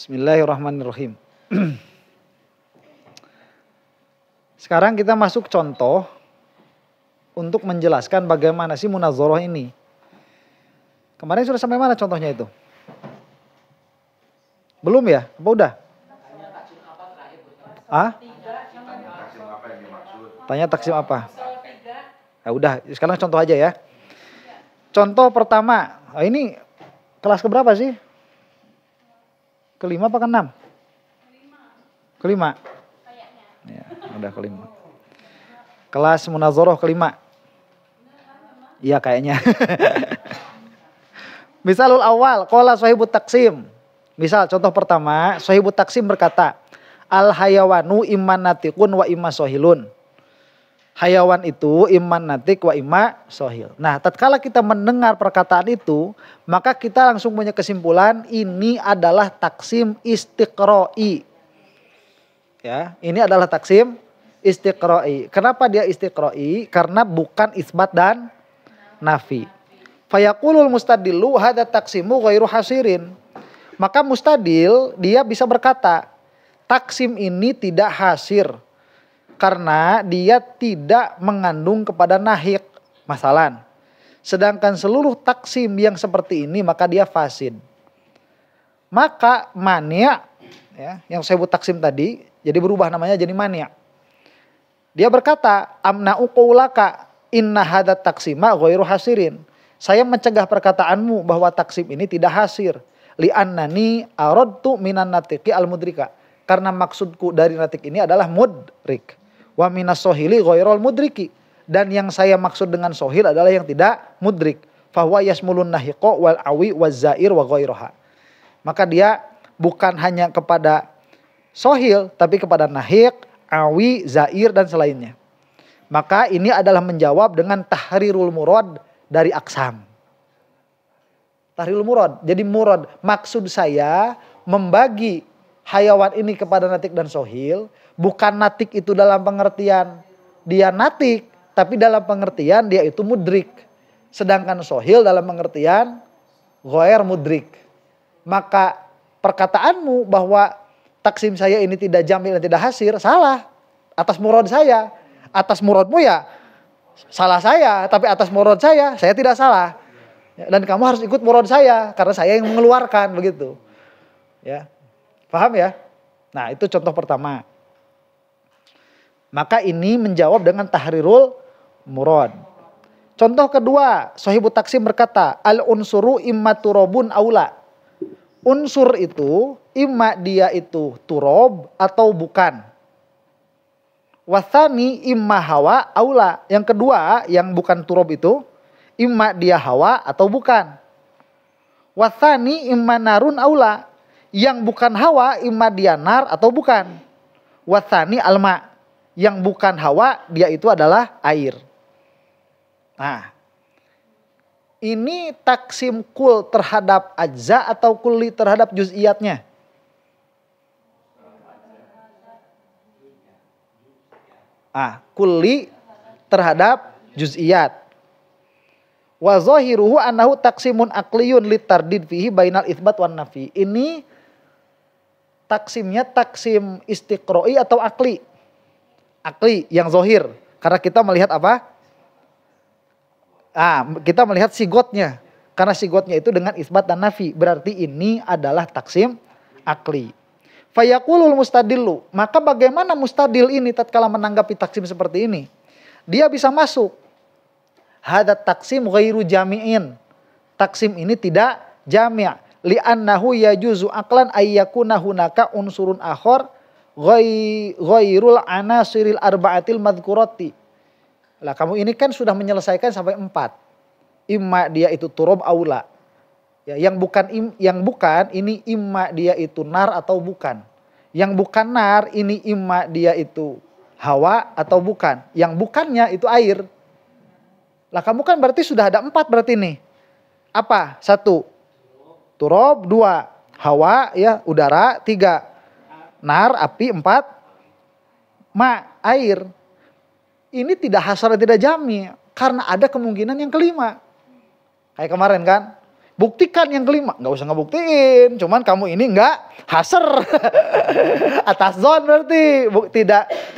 Bismillahirrahmanirrahim. Sekarang kita masuk contoh untuk menjelaskan bagaimana sih munazoroh ini. Kemarin sudah sampai mana contohnya itu? Belum ya? Apa udah? Tanya taksim apa? Ya udah, sekarang contoh aja ya. Contoh pertama, ini kelas keberapa sih? Kelima apa keenam? Kelima. Ya, udah kelima. Kelas munazoroh kelima. Iya kayaknya. Misalul awal, qala sahibut taksim. Misal contoh pertama, sahibut taksim berkata, al hayawanu imman natikun wa imma sohilun. Hayawan itu imman natik wa imma sohil. Nah, tatkala kita mendengar perkataan itu, maka kita langsung punya kesimpulan ini adalah taksim istiqro'i. Ya, ini adalah taksim istiqro'i. Kenapa dia istiqro'i? Karena bukan isbat dan nafi. Fayaqulul mustadillu hadza taksimu ghairu hasirin. Maka mustadil dia bisa berkata, taksim ini tidak hasir. Karena dia tidak mengandung kepada nahik. Masalan. Sedangkan seluruh taksim yang seperti ini maka dia fasid. Maka mania, ya, yang saya sebut taksim tadi, jadi berubah namanya jadi mania. Dia berkata, amna'u qaulaka inna hadat taksima ghairu hasirin. Saya mencegah perkataanmu bahwa taksim ini tidak hasir. Li'annani aradtu minan natiqi al-mudrika. Karena maksudku dari natik ini adalah mudrik. Wa minas sohili ghairul mudriki. Dan yang saya maksud dengan sohil adalah yang tidak mudrik. Fahuwa yasmulun nahiqo wal awi waz zair wa ghairoha. Maka dia bukan hanya kepada sohil, tapi kepada nahiq, awi, zair dan selainnya. Maka ini adalah menjawab dengan tahrirul murad dari aksam. Tahrirul murad. Jadi murad, maksud saya membagi hayawan ini kepada natik dan sohil. Bukan natik itu dalam pengertian dia natik, tapi dalam pengertian dia itu mudrik. Sedangkan sohil dalam pengertian ghair mudrik. Maka perkataanmu bahwa taksim saya ini tidak jamil dan tidak hasir, salah. Atas murad saya. Atas muradmu ya salah saya, tapi atas murad saya tidak salah. Dan kamu harus ikut murad saya, karena saya yang mengeluarkan, begitu. Ya, paham ya? Nah, itu contoh pertama. Maka ini menjawab dengan tahrirul murad. Contoh kedua, sahibut taksim berkata, al-unsuru imma turobun aula. Unsur itu, imma dia itu turob atau bukan. Wathani imma hawa aula. Yang kedua, yang bukan turob itu, imma dia hawa atau bukan. Wathani imma narun aula. Yang bukan hawa, imma dia nar atau bukan. Wathani alma. Yang bukan hawa, dia itu adalah air. Nah, ini taksim kul terhadap ajza atau kulli terhadap juz'iyatnya? Kulli terhadap juz'iyat. Wa zahiruhu annahu taksimun aqliyun litardid fihi bainal itsbat wan nafi. Ini taksimnya taksim istiqro'i atau akli? Akli yang zohir. Karena kita melihat apa? Kita melihat sigotnya. Karena sigotnya itu dengan isbat dan nafi. Berarti ini adalah taksim akli. Fayaqulul mustadillu. Maka bagaimana mustadil ini tatkala menanggapi taksim seperti ini? Dia bisa masuk. Hadat taksim ghairu jami'in. Taksim ini tidak jami'. Li'annahu yajuzu aqlan ayyakuna hunaka unsurun akhor ghairul anasiril arba'atil madhkurati. Lah kamu ini kan sudah menyelesaikan sampai 4. Imma dia itu turob aula. Ya, yang bukan ini imma dia itu nar atau bukan. Yang bukan nar ini imma dia itu hawa atau bukan. Yang bukannya itu air. Lah kamu kan berarti sudah ada 4 berarti nih. Apa? 1. Turob, 2. Hawa ya udara, 3. Nar, api, 4. Air. Ini tidak hasar, tidak jami. Karena ada kemungkinan yang kelima. Kayak kemarin kan. Buktikan yang kelima. Nggak usah ngebuktiin. Cuman kamu ini nggak hasr. Atas zon berarti.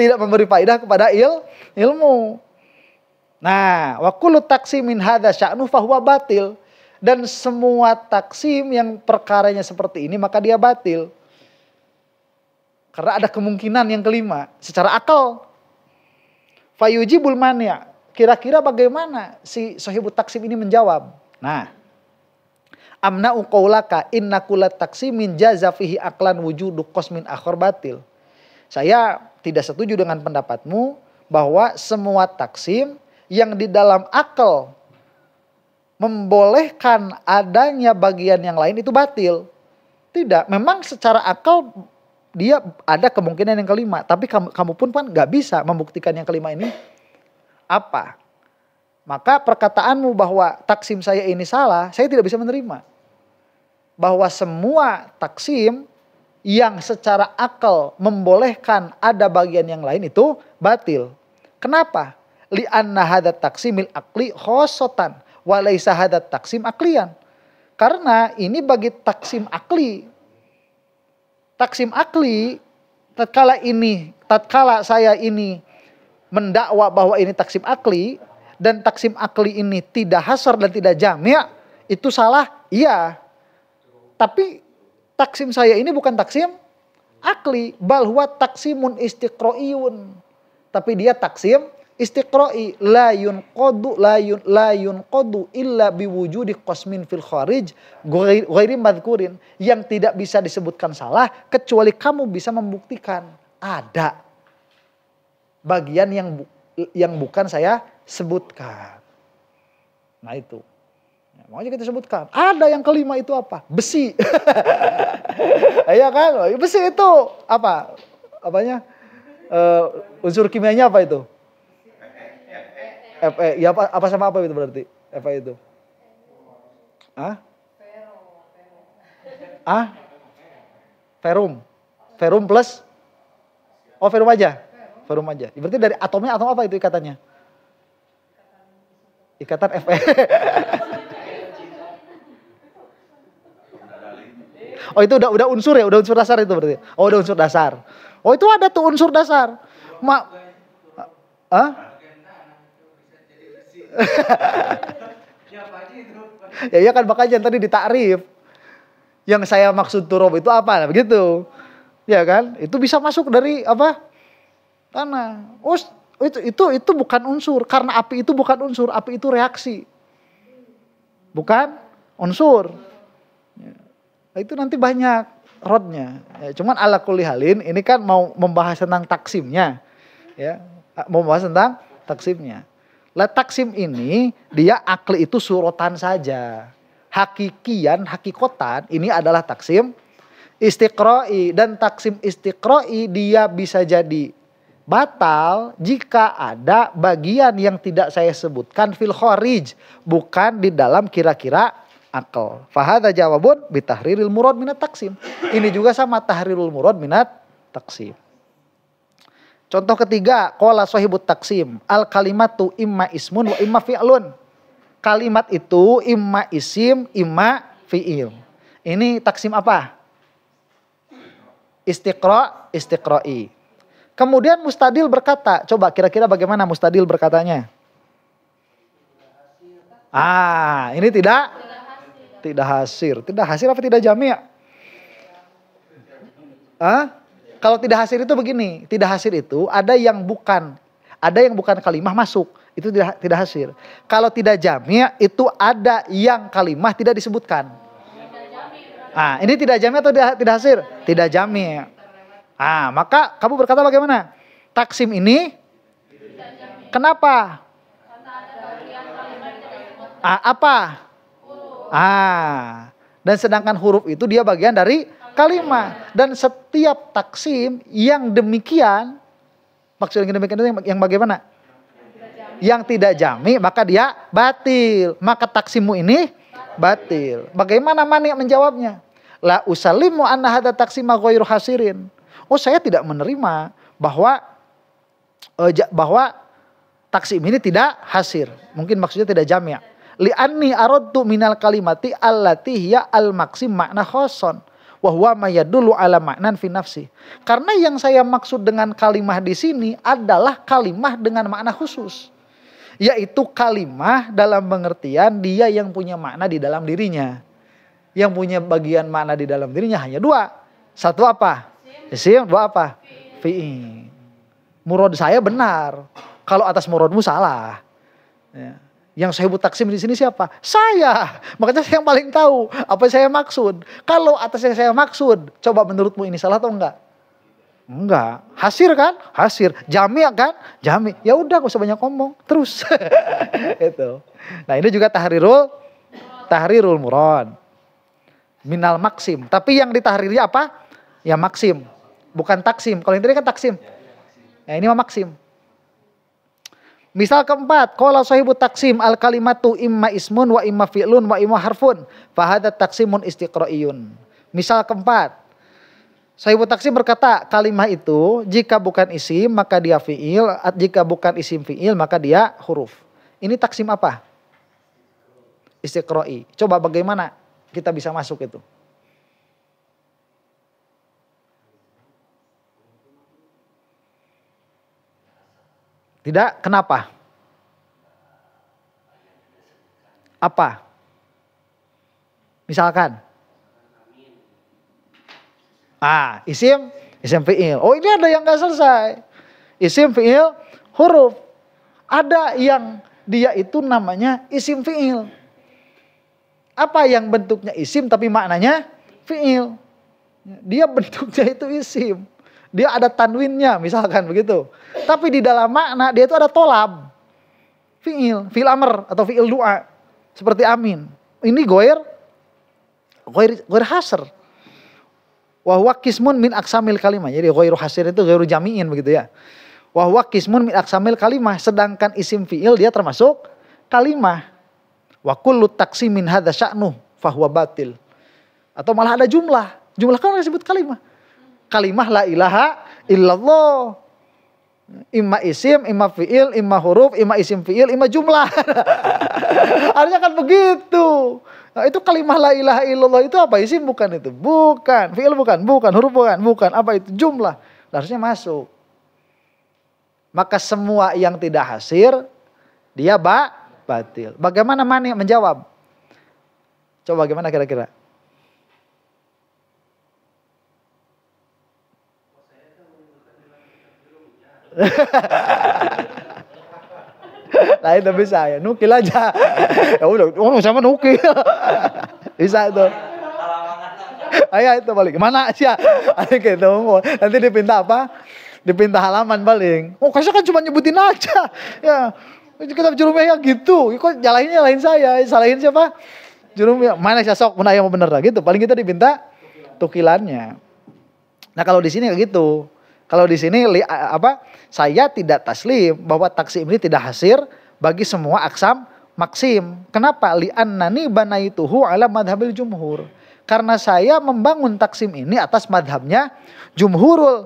Tidak memberi faedah kepada ilmu. Nah, wa kullu taksimin hadza sya'nu fahuwa batil. Dan semua taksim yang perkaranya seperti ini maka dia batil. Karena ada kemungkinan yang kelima. Secara akal. Fayujibul mani'. Kira-kira bagaimana si sahibut taksim ini menjawab? Nah. Amna'u qaulaka inna kulla taksimin jaza fihi aqlan wujudu qasmin akhar batil. Saya tidak setuju dengan pendapatmu bahwa semua taksim yang di dalam akal membolehkan adanya bagian yang lain itu batil. Tidak, memang secara akal dia ada kemungkinan yang kelima. Tapi kamu pun kan gak bisa membuktikan yang kelima ini apa. Maka perkataanmu bahwa taksim saya ini salah, saya tidak bisa menerima. Bahwa semua taksim yang secara akal membolehkan ada bagian yang lain itu batil. Kenapa? Li'anna hadat taksimil akli khosotan wa laisa hadat taksim aklian. Karena ini bagi taksim akli. Taksim akli tatkala saya ini mendakwa bahwa ini taksim akli dan taksim akli ini tidak hasar dan tidak jami', itu salah? Iya. Tapi taksim saya ini bukan taksim akli, bal huwa taksimun istiqro'iyun. Tapi dia taksim istiqro'i, la yunqadu illa biwujudi qasmin fil kharij ghairi madhkurin, yang tidak bisa disebutkan salah kecuali kamu bisa membuktikan ada bagian yang bukan saya sebutkan. Nah itu. Makanya kita sebutkan, ada yang kelima itu apa? Besi. Iya kan? Besi itu apa? Apanya? Unsur kimianya apa itu? Fe. Ya apa sama apa itu berarti? Fe itu. Ferum. Ferum plus? Oh, ferum aja. Ferum aja. Berarti dari atomnya atom apa itu ikatannya? Ikatan Fe. Oh itu udah unsur ya, udah unsur dasar itu berarti. Oh udah unsur dasar. Oh itu ada tuh unsur dasar. Ya kan makanya tadi ditakrif. Yang saya maksud turab itu apa? Begitu. Ya kan? Itu bisa masuk dari apa? Tanah. Oh itu bukan unsur, karena api itu bukan unsur, api itu reaksi. Bukan unsur. Nah, itu nanti banyak rodnya. Ya, cuman ala kulli halin ini kan mau membahas tentang taksimnya. Ya, mau membahas tentang taksimnya. Lah taksim ini dia akli itu surotan saja. Hakikotan ini adalah taksim istiqro'i, dan taksim istiqro'i dia bisa jadi batal jika ada bagian yang tidak saya sebutkan fil kharij, bukan di dalam kira-kira akal. Fahadha jawabun bitahriril murad minat taksim. Ini juga sama tahrirul murad minat taksim. Contoh ketiga, qala sahibut taksim, al kalimatu imma ismun wa imma fi'lun. Kalimat itu imma isim, imma fi'il. Ini taksim apa? Istiqro'i. Kemudian mustadil berkata, coba kira-kira bagaimana mustadil berkatanya? Ini tidak hasir. Tidak hasir apa tidak jami'? Kalau tidak hasir itu begini, tidak hasir itu ada yang bukan kalimah masuk, itu tidak hasir. Kalau tidak jami' itu ada yang kalimah tidak disebutkan. Ini tidak jami' atau tidak hasir? Tidak jami'. Maka kamu berkata bagaimana? Taksim ini kenapa? Apa? Dan sedangkan huruf itu dia bagian dari kalimah. Dan setiap taksim yang demikian, maksudnya demikian itu yang bagaimana? Yang tidak jami, maka dia batil. Maka taksimmu ini batil. Bagaimana mani menjawabnya? La usallimu anna hadza taksima ghairu hasirin. Oh, saya tidak menerima bahwa taksim ini tidak hasir. Mungkin maksudnya tidak jami'. Li'anni aradtu minal kalimati allati hiya al-maksim makna khoson. Wa huwa ma yadullu ala maknan fi nafsi. Karena yang saya maksud dengan kalimah di sini adalah kalimah dengan makna khusus. Yaitu kalimah dalam pengertian dia yang punya makna di dalam dirinya. Yang punya bagian makna di dalam dirinya hanya dua. Satu apa? Isim. Dua apa? Fi'il. Murad saya benar. Kalau atas muradmu salah. Ya. Yang sahibut taksim di sini siapa? Saya. Makanya saya yang paling tahu apa yang saya maksud. Kalau atas yang saya maksud, coba menurutmu ini salah atau enggak? Enggak. Hasir kan? Hasir. Jami kan? Jami. Ya udah, gak usah banyak ngomong. Terus. Itu. Nah, ini juga tahrirul murad. Minal maksim. Tapi yang ditahriri apa? Ya maksim. Bukan taksim. Kalau yang tadi kan taksim. Nah, ini mah maksim. Misal keempat, qala sahibut taksim al kalimatu imma ismun wa imma fi'lun wa imma harfun. Fahadat taksimun istiqra'iyun. Misal keempat, sahibut taksim berkata, kalimah itu jika bukan isim maka dia fi'il, jika bukan isim fi'il maka dia huruf. Ini taksim apa? Istiqra'i. Coba bagaimana kita bisa masuk itu? Tidak, kenapa? Apa? Misalkan. Isim fi'il. Oh, ini ada yang gak selesai. Isim fi'il huruf. Ada yang dia itu namanya isim fi'il. Apa yang bentuknya isim tapi maknanya fi'il? Dia bentuknya itu isim. Dia ada tanwinnya misalkan begitu. Tapi di dalam makna dia itu ada tolab. Fi'il amr atau fi'il doa. Seperti amin. Ini goir hasr. Wa huwa qismun min aqsamil kalimah. Jadi goiru hasr itu goiru jami'in begitu ya. Wa huwa qismun min aqsamil kalimah. Sedangkan isim fi'il dia termasuk kalimah. Wa kullu taqsimin hadza sya'nuh fahuwa batil. Atau malah ada jumlah. Jumlah kan disebut kalimah. Kalimah la ilaha illallah. Imma isim, imma fi'il, imma huruf, imma isim fi'il, imma jumlah. Harusnya kan begitu. Nah, itu kalimah la ilaha illallah itu apa? Isim bukan itu? Bukan. Fi'il bukan? Bukan. Huruf bukan. Apa itu? Jumlah. Harusnya masuk. Maka semua yang tidak hasir, dia batil. Bagaimana Mani menjawab? Coba bagaimana kira-kira? Nah itu bisa ya, nukil aja. Ya udah, sama nukil. Bisa itu. Ayo itu balik. Mana sih ya? Ayo gitu. Nanti dipinta apa? Dipinta halaman paling. Oh kasih kan cuma nyebutin aja. Ya. Kitab Jurumiyah gitu. Kok nyalahin saya? Salahin siapa? Jurumiyah. Mana sih sok? Mana yang mau bener lah gitu. Paling kita dipinta tukilannya. Nah kalau di sini kayak gitu. Kalau di sini saya tidak taslim bahwa taksim ini tidak hasir bagi semua aksam maksim. Kenapa? Li'annani banaituhu ala madhabil jumhur. Karena saya membangun taksim ini atas madhabnya jumhurul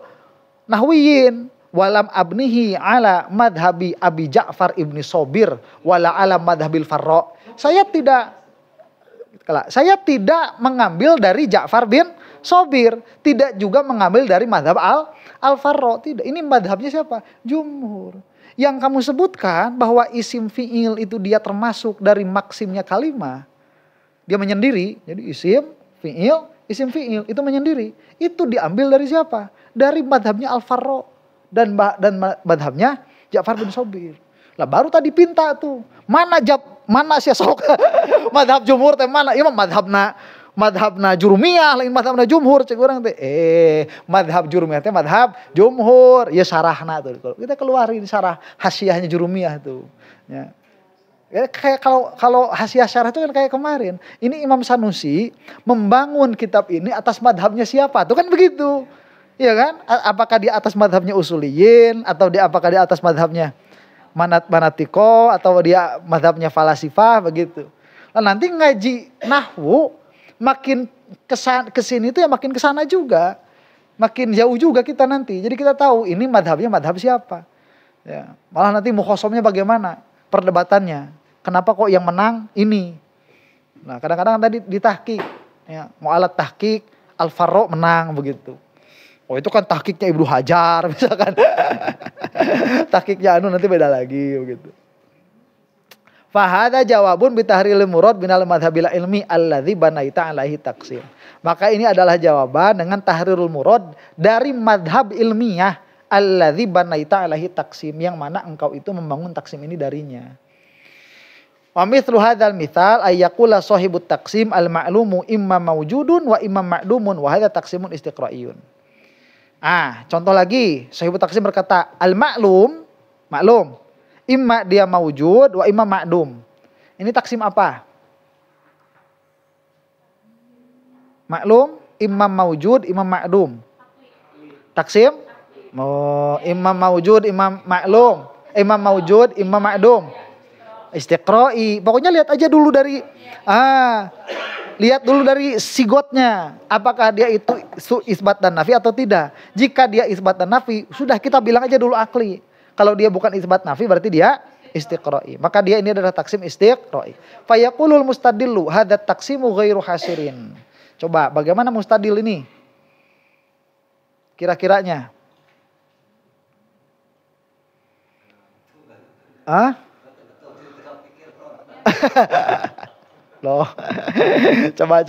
nahwiyin. Walam abnihi ala madhabi Abi Ja'far ibni Sobir wala ala madhabil Farra. Saya tidak mengambil dari Ja'far bin Sobir, tidak juga mengambil dari madhab Al-Farra. Tidak, ini madhabnya siapa? Jumhur. Yang kamu sebutkan bahwa isim fi'il itu dia termasuk dari maksimnya kalimah. Dia menyendiri, jadi isim fi'il itu menyendiri. Itu diambil dari siapa? Dari madhabnya Al-Farra dan madhabnya Ja'far bin Sobir. Lah baru tadi pinta tuh. Mana sih sok? Madhab jumhur teh mana? Iya madhabna jurumiyah lain madhabna jumhur cek orang teh. Madhab jurumiyah teh madhab jumhur. Ya sarahna tuh. Kita keluarin sarah hasyiahnya jurumiyah tuh. Ya. Ya kayak kalau hasiah syarah itu kan kayak kemarin. Ini Imam Sanusi membangun kitab ini atas madhabnya siapa? Tuh kan begitu. Iya kan? Apakah di atas madhabnya usuliyin atau apakah di atas madhabnya manatiko atau dia madhabnya falasifah begitu. Nah, nanti ngaji nahwu makin kesini itu ya makin kesana juga, makin jauh juga kita nanti. Jadi kita tahu ini madhabnya madhab siapa. Ya, malah nanti mukhosomnya bagaimana perdebatannya. Kenapa kok yang menang ini? Nah, kadang-kadang tadi ditahqiq, ya, mu'alat tahqiq, Al-Farra menang begitu. Oh, itu kan tahqiqnya Ibnu Hajar misalkan. Tahqiqnya nanti beda lagi begitu. Fahada jawabun bitahril murad binal madhabil ilmi alladzi banaita alaihi taqsim. Maka ini adalah jawaban dengan tahrirul murad dari madhab ilmiah alladzi banaita alaihi taqsim, yang mana engkau itu membangun taksim ini darinya. Wa mithlu hadzal mithal ay yaqula sahibut taqsim al ma'lumu imma mawjudun wa imma ma'dumun wa hadza taqsimun istiqra'iyun. Contoh lagi, sahibut taqsim berkata al ma'lum, maklum, imma dia mawjud wa imma ma'dum. Ini taksim apa? Maklum, imma mawjud, imma ma'dum. Taksim? Imma mawjud, imma maklum. Imma mawjud, imma ma'dum. Istiqra'i. Pokoknya lihat aja dulu dari lihat dulu dari sigotnya. Apakah dia itu isbat dan nafi atau tidak. Jika dia isbat dan nafi, sudah kita bilang aja dulu akli. Kalau dia bukan isbat nafi berarti dia istiqra'i. Maka dia ini adalah taksim istiqra'i. Fayaqulul mustadillu hadat taksimu ghairu hasirin. Coba bagaimana mustadil ini? Kira-kiranya. Loh. Coba.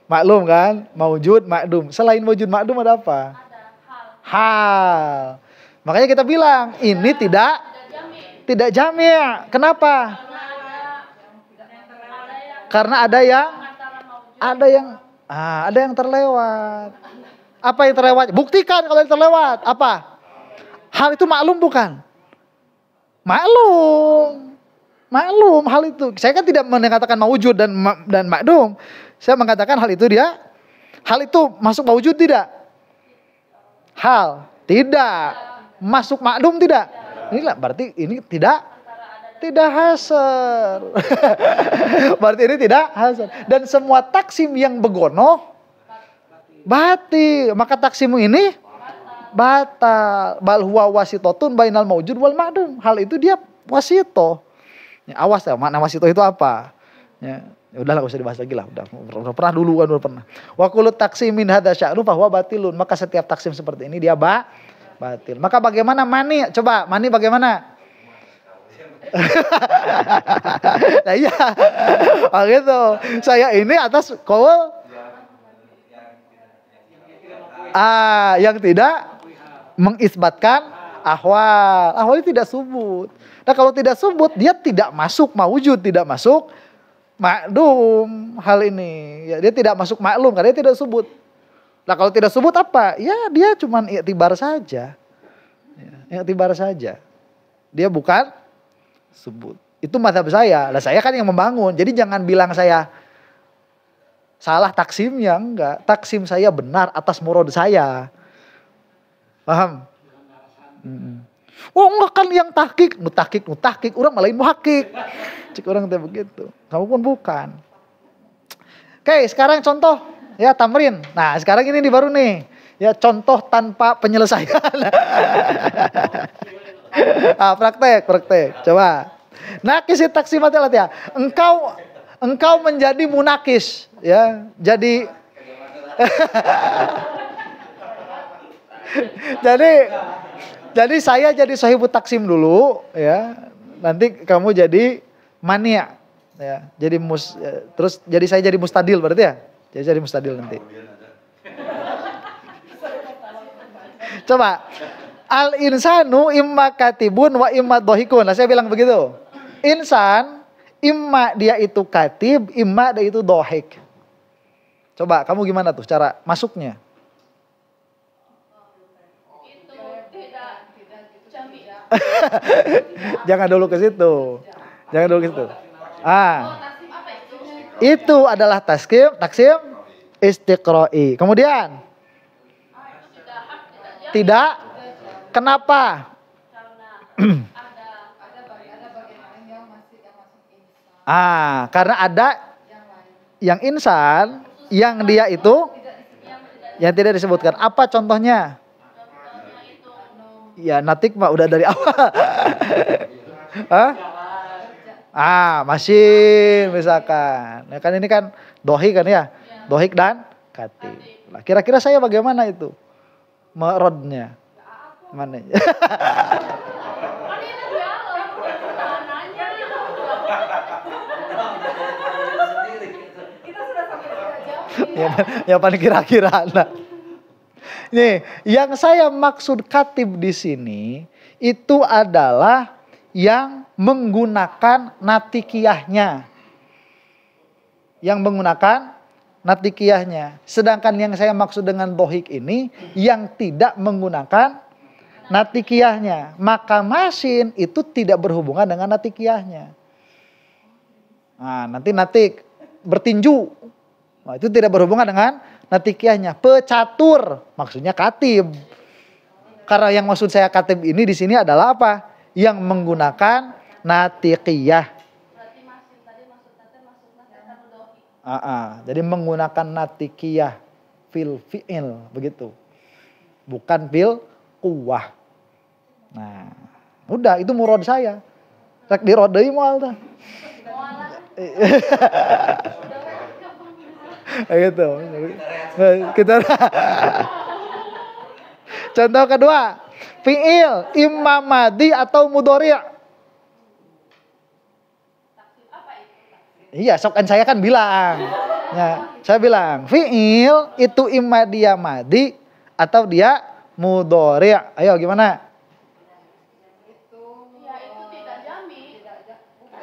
Maklum kan? Maujud, makdum. Selain maujud, makdum ada apa? Hal. Makanya kita bilang ini tidak jami'. Kenapa? Karena ada yang terlewat. Apa yang terlewat? Buktikan kalau yang terlewat. Apa? Hal itu maklum bukan? Maklum hal itu. Saya kan tidak mengatakan mawujud dan makdum. Saya mengatakan hal itu masuk mawujud tidak? Hal tidak masuk makdum tidak? Inilah berarti ini tidak hasar. Berarti ini tidak hasar. Dan semua taksim yang begono batil. Maka taksimu ini batal. Bal huwa wasitotun bainal mawjud wal ma'dum. Hal itu dia wasito. Ya, awas ya, makna wasito itu apa? Ya udahlah, gak usah dibahas lagi lah. Udah pernah dulu kan, udah pernah. Wa kullu taksimin hadza sya'nu fa huwa batilun. Maka setiap taksim seperti ini dia batil. Maka bagaimana mani? Coba mani bagaimana? Nah iya. Gitu. Saya ini atas qaul yang tidak mengisbatkan ahwal. Ahwal itu tidak subut. Nah kalau tidak subut, dia tidak masuk mawujud, tidak masuk makdum hal ini. Ya, dia tidak masuk maklum karena dia tidak subut. Nah kalau tidak subut apa? Ya dia cuman i'tibar saja. Ya, i'tibar saja. Dia bukan subut. Itu mazhab saya. Lah saya kan yang membangun. Jadi jangan bilang saya salah taksimnya, enggak. Taksim saya benar atas murad saya. Paham? Oh enggak kan yang tahqiq, nutahqiq, orang malah muhaqqiq. Cik orang teh begitu. Kamu pun bukan. Oke, sekarang contoh ya tamrin. Nah, sekarang ini baru nih. Ya contoh tanpa penyelesaian. Praktek. Coba. Nakis taksimatil ya. Engkau menjadi munakis, ya. Jadi saya jadi sahibut taksim dulu, ya. Nanti kamu jadi mania, ya. Terus jadi saya jadi mustadil berarti ya. Jadi mustadil nanti. Coba. Al insanu imma katibun wa imma dohikun. Nah, saya bilang begitu. Insan imma dia itu katib, imma dia itu dohik. Coba kamu gimana tuh cara masuknya? Jangan dulu ke situ. Itu adalah taksim istiqra'i. Kemudian tidak. Kenapa? Karena ada yang insan, yang dia itu yang tidak disebutkan. Apa contohnya? Ya natik mah udah dari awal. Masin misalkan. Ya kan ini kan dohik kan ya. Dohik dan katib. Nah, kira-kira saya bagaimana itu? Merodnya. Mana? Ya paling kira-kira. Nah. Nih, yang saya maksud katib di sini itu adalah yang menggunakan natikiyahnya. Yang menggunakan natikiyahnya. Sedangkan yang saya maksud dengan dohik ini yang tidak menggunakan natikiyahnya. Maka masin itu tidak berhubungan dengan natikiyahnya. Nah, nanti natik bertinju. Nah, itu tidak berhubungan dengan natikiyahnya. Pecatur maksudnya katib. Karena yang maksud saya katib ini di sini adalah apa? Yang menggunakan natikiyah. Jadi menggunakan natikiyah fil fi'il begitu. Bukan fil quwah. Nah, udah itu murad saya. Rek dirodei moal tah. Gitu. Kita contoh kedua, fi'il imma madi atau mudhari'. Iya, sok kan saya kan bilang. Ya, saya bilang, fi'il itu imma dia madi atau dia mudhari'. Ayo gimana? Itu tidak jamin.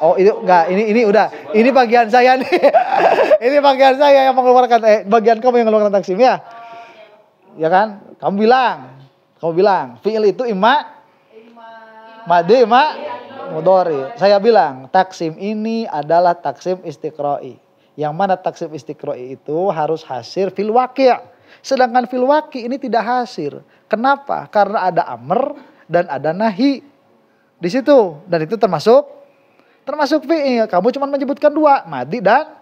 Oh, itu enggak, ini udah. Ini bagian saya nih. Ini bagian saya yang mengeluarkan bagian kamu yang mengeluarkan taksim ya. Ya kan? Kamu bilang, fi'il itu imma madi imma mudhari. Saya bilang, taksim ini adalah taksim istiqra'i. Yang mana taksim istiqra'i itu harus hasir fil waqi'. Sedangkan fil waqi' ini tidak hasir. Kenapa? Karena ada amr dan ada nahi di situ, dan itu termasuk fi'il. Kamu cuma menyebutkan dua, madi dan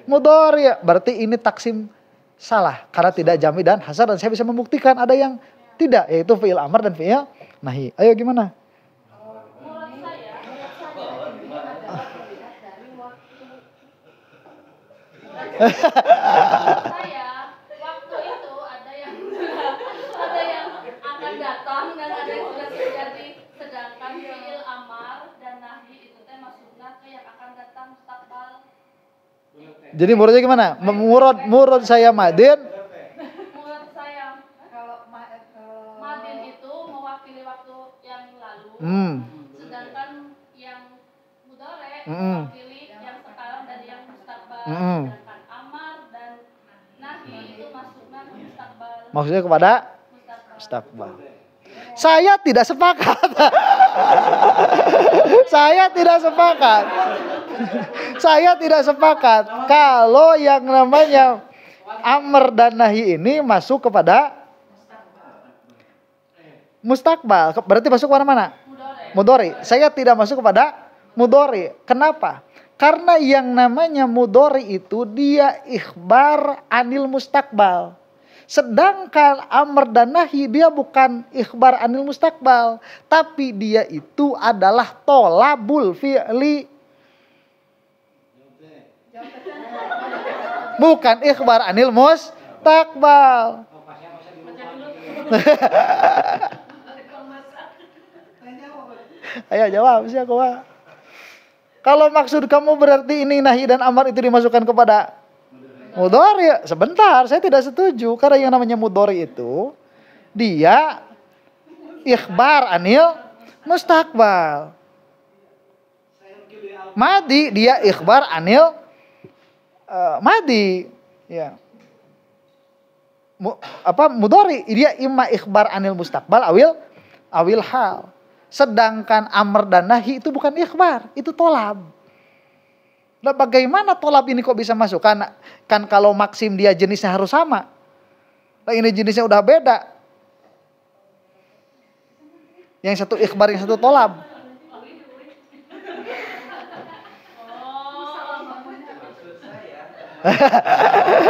mudhari. Berarti ini taksim salah karena tidak jami dan hasar, dan saya bisa membuktikan ada yang tidak, yaitu fi'il amr dan fi'il nahi. Ayo gimana? Waktu itu ada yang akan datang dan ada yang sudah terjadi. Sedangkan fi'il amar dan nahi itu teh maksudnya yang akan datang mustaqbal. Jadi muradnya gimana? Murad saya madin. Murad saya kalau madin itu mewakili waktu yang lalu. Sedangkan yang mudhari mewakili yang sekarang dan yang mustaqbal. Sedangkan amar dan nahi itu maksudnya mustaqbal. Maksudnya kepada mustaqbal. Saya tidak sepakat. Saya tidak sepakat kalau yang namanya amr dan nahi ini masuk kepada mustaqbal. Berarti masuk kepada mana? Mudhari. Saya tidak masuk kepada mudhari. Kenapa? Karena yang namanya mudhari itu dia ikhbar anil mustaqbal. Sedangkan amr dan nahi dia bukan ikhbar anil mustaqbal, tapi dia itu adalah tolabul fi'li. Bukan ikhbar anil mustaqbal. Ayo jawab sih aku. Kalau maksud kamu berarti ini nahi dan amar itu dimasukkan kepada mudhari, sebentar, saya tidak setuju. Karena yang namanya mudhari itu dia ikhbar anil mustaqbal. Madi dia ikhbar anil madi, ya. Mudhari dia imma ikhbar anil mustaqbal awil hal. Sedangkan amr dan nahi itu bukan ikhbar, itu tolab. Nah, bagaimana tolab ini kok bisa masuk? Kan kalau maksim dia jenisnya harus sama. Nah, ini jenisnya udah beda. Yang satu ikhbar, yang satu tolab.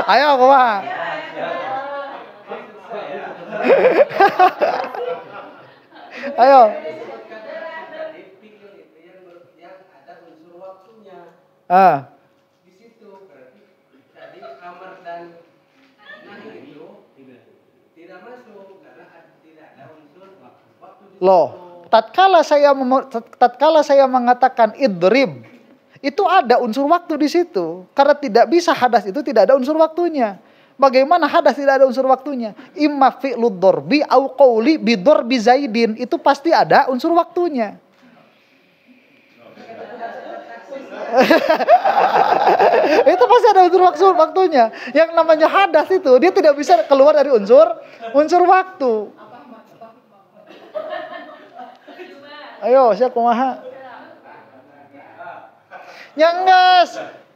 Ayo, kumaha. Ayo. Ah. Di situ berarti tadi amar dan nahi itu tidak masuk karena tidak ada unsur waktu di Loh, tatkala saya mengatakan idrib, itu ada unsur waktu di situ. Karena tidak bisa hadas itu tidak ada unsur waktunya. Bagaimana hadas tidak ada unsur waktunya? Imma fi'lud dorbi au qawli bidorbi zaidin. Itu pasti ada unsur waktunya. Itu pasti ada unsur waktunya. Yang namanya hadas itu dia tidak bisa keluar dari unsur waktu. Ayo, siap kumaha?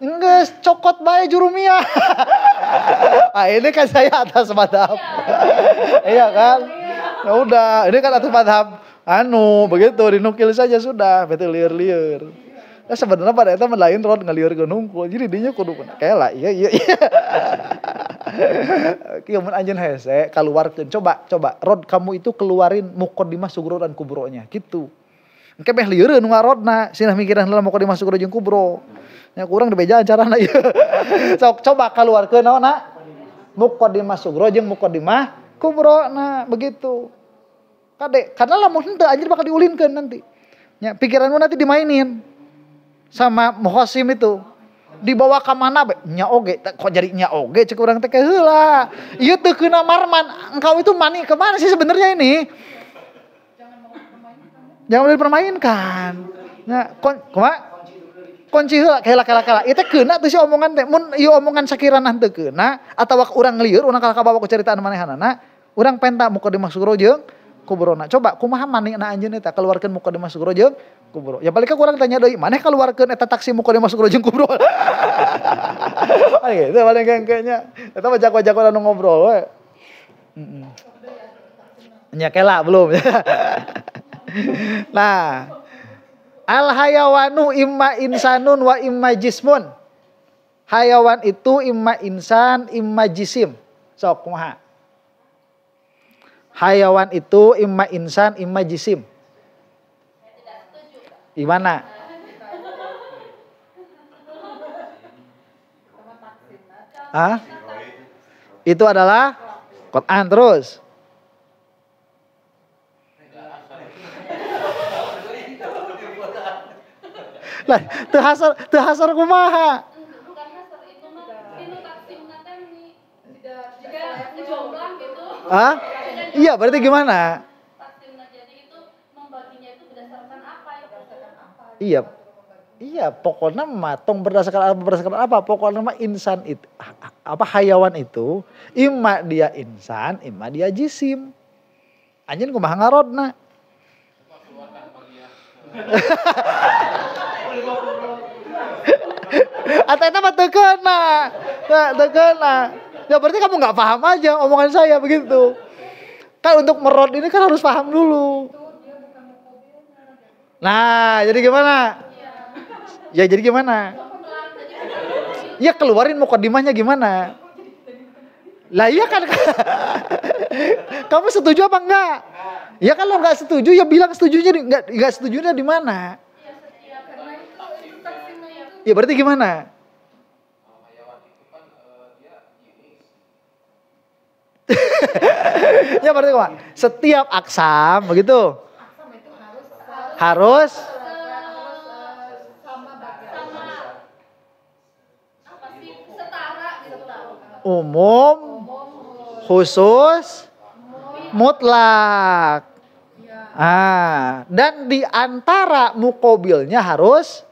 Enggeus, cokot bae jurumia. Ah, ini kan saya atas madhab. Iya kan? Ya udah, ini kan atas madhab. Begitu dinukil saja sudah, betul liur-liur. Nah, sebenarnya pada eta lain rod ngalieur ke nungkul. Jadi dinya kudu kela. Iya. Kieu mun anjeun hese kaluarkeun. Coba rod kamu itu keluarin muqaddimah sugro dan kubronya gitu. Engke meh lieureun nu ngarodna, sinah mikiran heula muqaddimah sugro jeung kubro. Nya kurang dibejaan carana ieu. Sok coba kaluarkeun naonna? Muqaddimah sugro jeung muqaddimah kubro. Nah, begitu. Karena lamun henteu anjir bakal diulinkeun nanti. Nya pikiranmu nanti dimainin sama muhosim itu. Dibawa ke mana be? Nya oge, kok jadi nya oge cek urang teh heula. Ieu teu keuna marman. Engkau itu mani kemana sih sebenarnya ini? Jangan dipermainkan. Nya kunci heula kela. Itu keuna tuh si omongan teh. Mun ieu omongan sakiranah teu keuna atawa urang ngelieur urang kabawa ku caritaan manehanana, urang penta muqaddimah sugro jeung kubrona. Coba kumaha manehna anjeun eta keluarkeun muqaddimah sugro jeung kubro. Ya balik kurang tanya deui, maneh keluarkeun eta taksi muqaddimah sugro jeung kubro. Ai gitu paling kayaknya. Eta mah jago-jago anu ngobrol we. Nya kela belum. Nah, al hayawanu imma insanun wa imma jismun. Hayawan itu imma insan, imma jisim. Sok kumaha? Hayawan itu imma insan, imma jisim. Gimana? Hah? Itu adalah Quran terus. Lah, teu hasar kumaha? Bukan hasar itu mah tinu taksimna teh tidak jomblang gitu. Hah? Iya, berarti gimana? Taksimna jadi itu membaginya itu berdasarkan apa ya? Berdasarkan apa? Iya, pokoknya matong berdasarkan apa? Pokoknya mah insan itu apa hayawan itu imma dia insan, imma dia jisim. Anjeun kumaha ngarodna? Atau itu mah teu keuna. Teu keuna. Ya berarti kamu enggak paham aja omongan saya begitu. Kan untuk merod ini kan harus paham dulu. Nah, jadi gimana? Ya jadi gimana? Ya keluarin muqaddimahnya gimana? Lah iya kan. Kamu setuju apa enggak? Ya kalau enggak setuju ya bilang setujunya enggak setujunya di mana? Ya berarti gimana? Ya berarti gimana? Setiap aksam begitu. Harus umum, khusus, mutlak. Dan di antara muqabilnya harus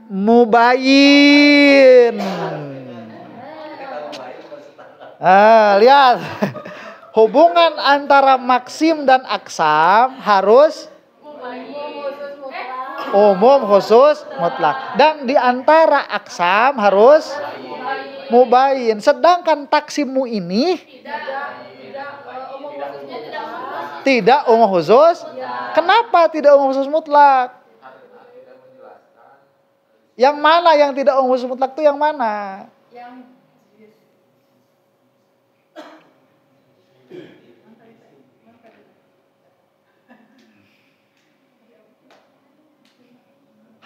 mubayyin. Lihat. Hubungan antara maksim dan aksam harus umum, khusus, mutlak. Dan di antara aksam harus mubayyin. Sedangkan taksimmu ini tidak umum khusus. Kenapa tidak umum khusus mutlak? Yang mana yang tidak umum khusus mutlak itu yang mana?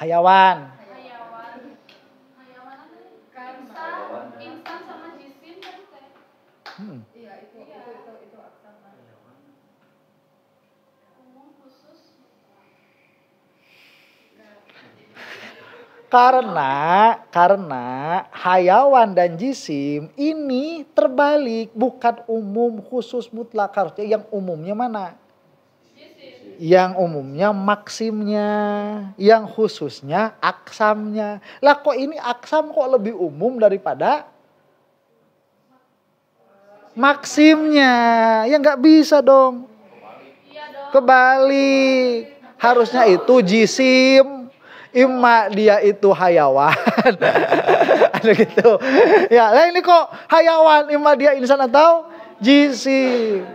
Hayawan. Hayawan insan sama jisim kan teh. Iya itu aksam. Umum khusus. Karena hayawan dan jisim ini terbalik, bukan umum khusus mutlak. Harusnya yang umumnya mana? Yang umumnya maksimnya, yang khususnya aksamnya. Lah kok ini aksam kok lebih umum daripada maksimnya? Ya nggak bisa dong. Kebalik. Harusnya itu jisim. Imma dia itu hayawan. Ada gitu. Ya, lah ini kok hayawan, imma dia insan atau jisim.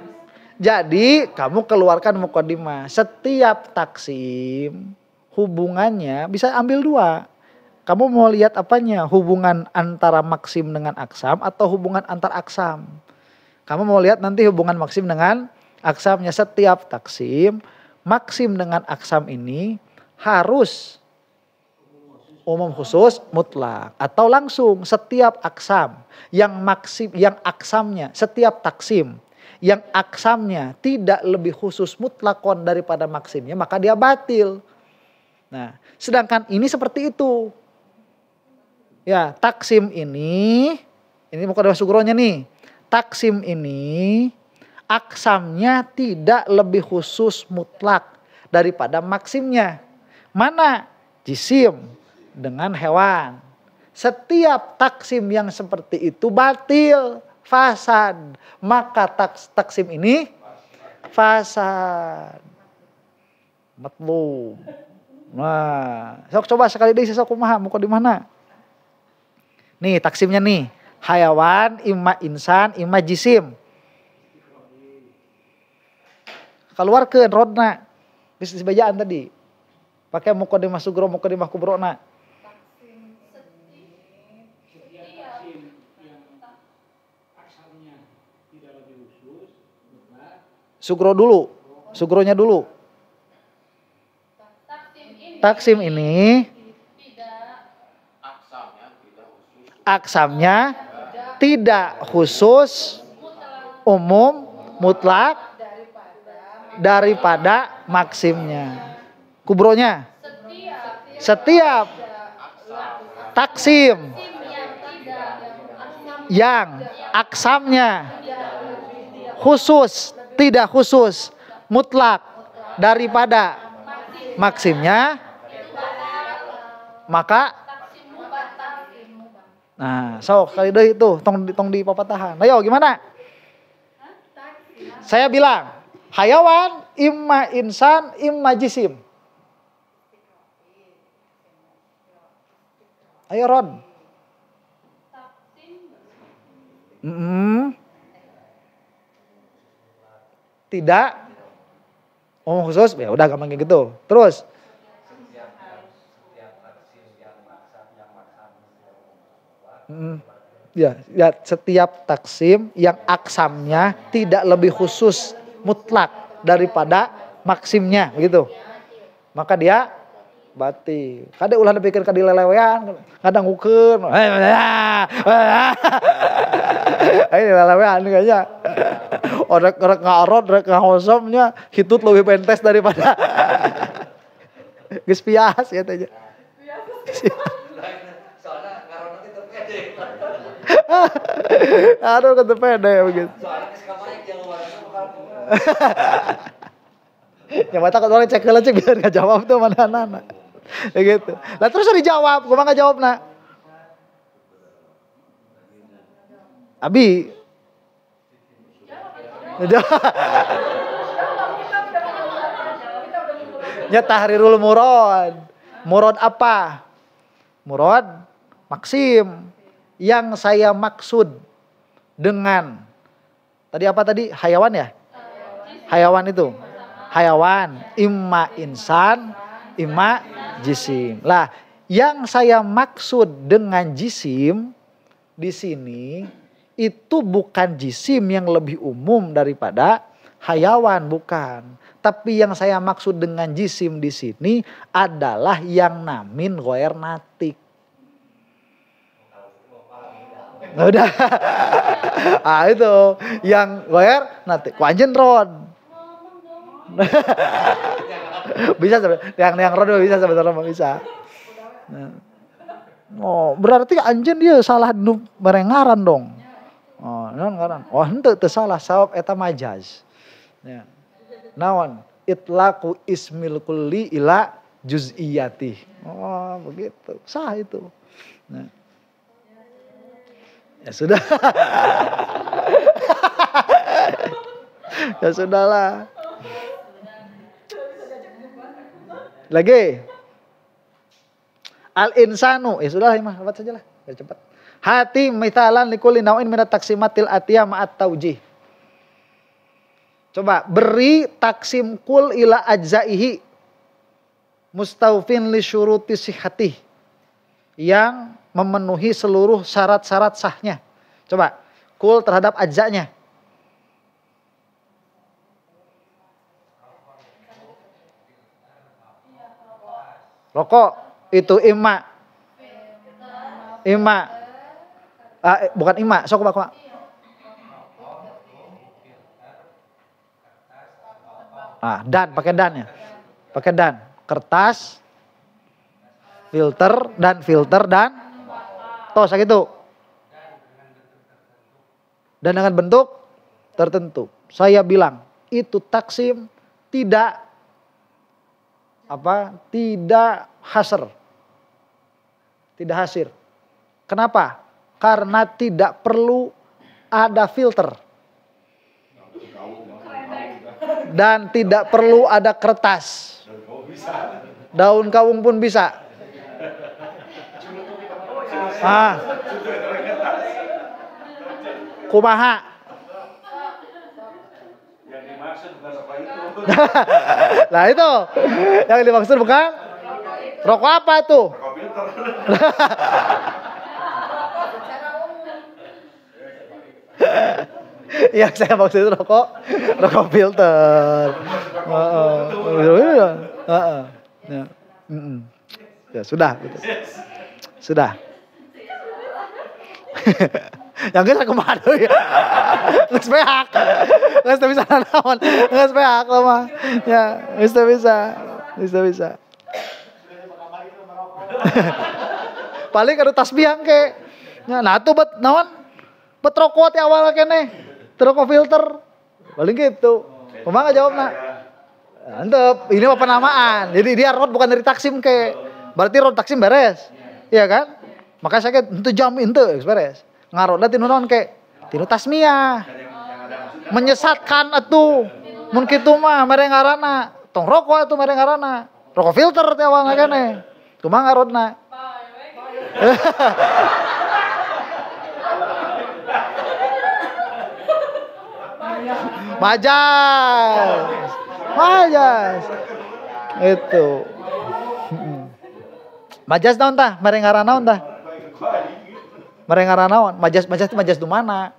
Jadi kamu keluarkan muqaddimah. Setiap taksim hubungannya bisa ambil dua. Kamu mau lihat apanya? Hubungan antara maksim dengan aksam atau hubungan antar aksam. Kamu mau lihat nanti hubungan maksim dengan aksamnya. Setiap taksim maksim dengan aksam ini harus umum khusus mutlak atau langsung setiap aksam yang maksim yang aksamnya setiap taksim yang aksamnya tidak lebih khusus mutlakon daripada maksimnya maka dia batil. Nah, sedangkan ini seperti itu. Ya, taksim ini muqaddimah sughronya nih. Taksim ini aksamnya tidak lebih khusus mutlak daripada maksimnya. Mana? Jisim dengan hewan. Setiap taksim yang seperti itu batil, fasad. Maka taksim ini fasad. Matlub. Nah, sok coba sekali deh sok kumaha muka di mana? Nih taksimnya nih, hayawan, imma insan, imma jisim. Keluarkeun rodna. Geus disebajaan tadi. Pakai muqaddimah sughra, muqaddimah kubrona. Sughro dulu. Sughronya dulu. Taksim ini aksamnya tidak khusus umum mutlak daripada maksimnya. Kubronya setiap taksim yang aksamnya khusus tidak khusus mutlak daripada maksimnya maka nah sok kali deh itu tong di papatahan. Ayo gimana? Saya bilang hayawan imma insan imma jisim. Ayo Ron. Tidak umum khusus ya udah gampang kayak gitu. Terus ya setiap taksim yang aksamnya tidak lebih khusus mutlak daripada maksimnya begitu. Maka dia batil. Kade ulah dipikir ka dilelewean, kadang ngukeun. Ai dilelewean kayaknya. Orek ngaorot, rek ngahosomnya hitut lebih pentes daripada geus pias ya teh. Soalnya ngarono itu pede. Aduh kata pede begitu. Soalnya geus kamaik yang luar bakal. Ya mata kalau cek heula cek biar enggak jawab tuh mana-mana. Ya gitu. Lah terus dijawab, gua mah enggak jawab nak. Abi. Ya tahrirul murad. Murad apa? Murad maksim. Yang saya maksud dengan tadi apa tadi? Hayawan ya? Hayawan itu. Hayawan, imma insan, imma jisim. Lah, yang saya maksud dengan jisim di sini itu bukan jisim yang lebih umum daripada hayawan, bukan. Tapi yang saya maksud dengan jisim di sini adalah yang namin ghair natik. Udah. Ah itu yang ghair natik. Ku anjeun rod. Bisa yang rod bisa sebenarnya bisa. Nah. Oh, berarti anjeun dia salah nu merengaran dong. Oh, naon ngaran? Oh, henteu teu salah, sabab eta majaz. Ya. Naon? Itlaqu ismil kulli ila juz'iyati. Oh, begitu. Sah itu. Nah. Ya sudah. Ya sudahlah. Lagi. Al-insanu. Ya sudah mah, cepat sajalah. Ya cepat. Hati mithalan likulli nau'in minat taksimatil atiyah ma'at taujih. Coba beri taksim kul ila ajzaihi mustawfin li syuruti sihhatih, yang memenuhi seluruh syarat-syarat sahnya. Coba kul terhadap ajzanya. Rokok itu ima. Bukan ima, sok Pak. Dan pakai dan ya. Pakai dan. Kertas, filter dan tos gitu. Dan dengan bentuk tertentu. Saya bilang itu taksim tidak hasr. Tidak hasir. Kenapa? Karena tidak perlu ada filter. Dan tidak perlu ada kertas. Daun kawung pun bisa. Kumaha? Yang dimaksud bukan apa itu. Nah itu. Yang dimaksud bukan? Rokok apa tuh? Rokok filter. Yang saya maksud rokok filter. Ya sudah. Gitu. Sudah. Yang kita kemana ya? Nggak sepehak. Nggak bisa naon. Nggak sepehak mah. Ya, nggak bisa. Paling ada tasbih ke. Nah tuh bet naon? Bet rokok ti awal kene. Rokok filter. Paling gitu. Kumaha jawabna? Antep, ini mah penamaan. Jadi dia rod bukan dari taksim ke. Berarti rod taksim beres. Iya kan? Makanya saya henteu jam henteu beres. Ngarodna tinu naon ke? Tinu tasmiyah. Menyesatkan atuh. Mun kitu mah mere ngaranna. Tong rokok atuh mere ngaranna. Rokok filter teh awalna kene. Kumaha ngarodna? Majas. Itu. Majas naon tah? Mere ngaranna naon tah? Mere ngaranna naon? Majas du mana?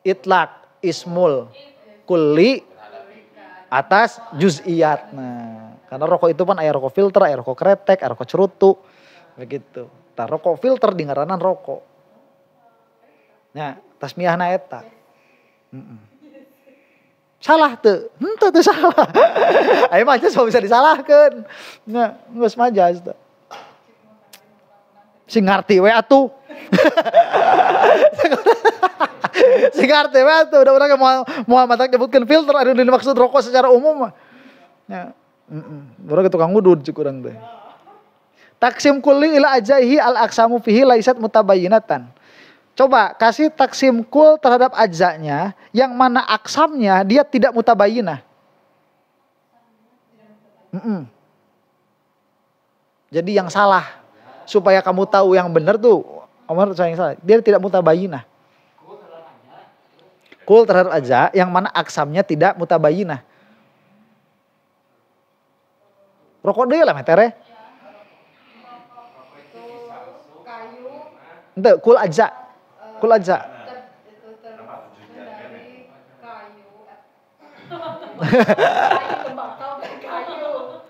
Itlaq ismul kulli atas juz'iyatna. Karena rokok itu kan aya rokok filter, aya rokok kretek, aya rokok cerutu. Begitu. Tah rokok filter di ngaranan rokok. Nya, tasmiyahna eta. Salah teu? Henteu teu salah. Aya majas bisa disalahkeun. Nya, geus majas teh. Sing ngarti we atuh. Sing ngarti we atuh, udah urang moal matak nyebutkeun filter anu dimaksud rokok secara umum mah. Nya, urang tukang ngudud cik urang teh. Taksim kulli ila ajaihi al-aqsamu fihi laisat mutabayyinatan. Coba kasih taksim kul terhadap ajzanya yang mana aksamnya dia tidak mutabayyinah. Jadi yang salah supaya kamu tahu yang benar tuh, Omar yang salah. Dia tidak mutabayyinah. Kul terhadap ajza yang mana aksamnya tidak mutabayyinah. Rokok deui lah metere. Ente kul ajza. Kul ajza. Tembakau dan kayu.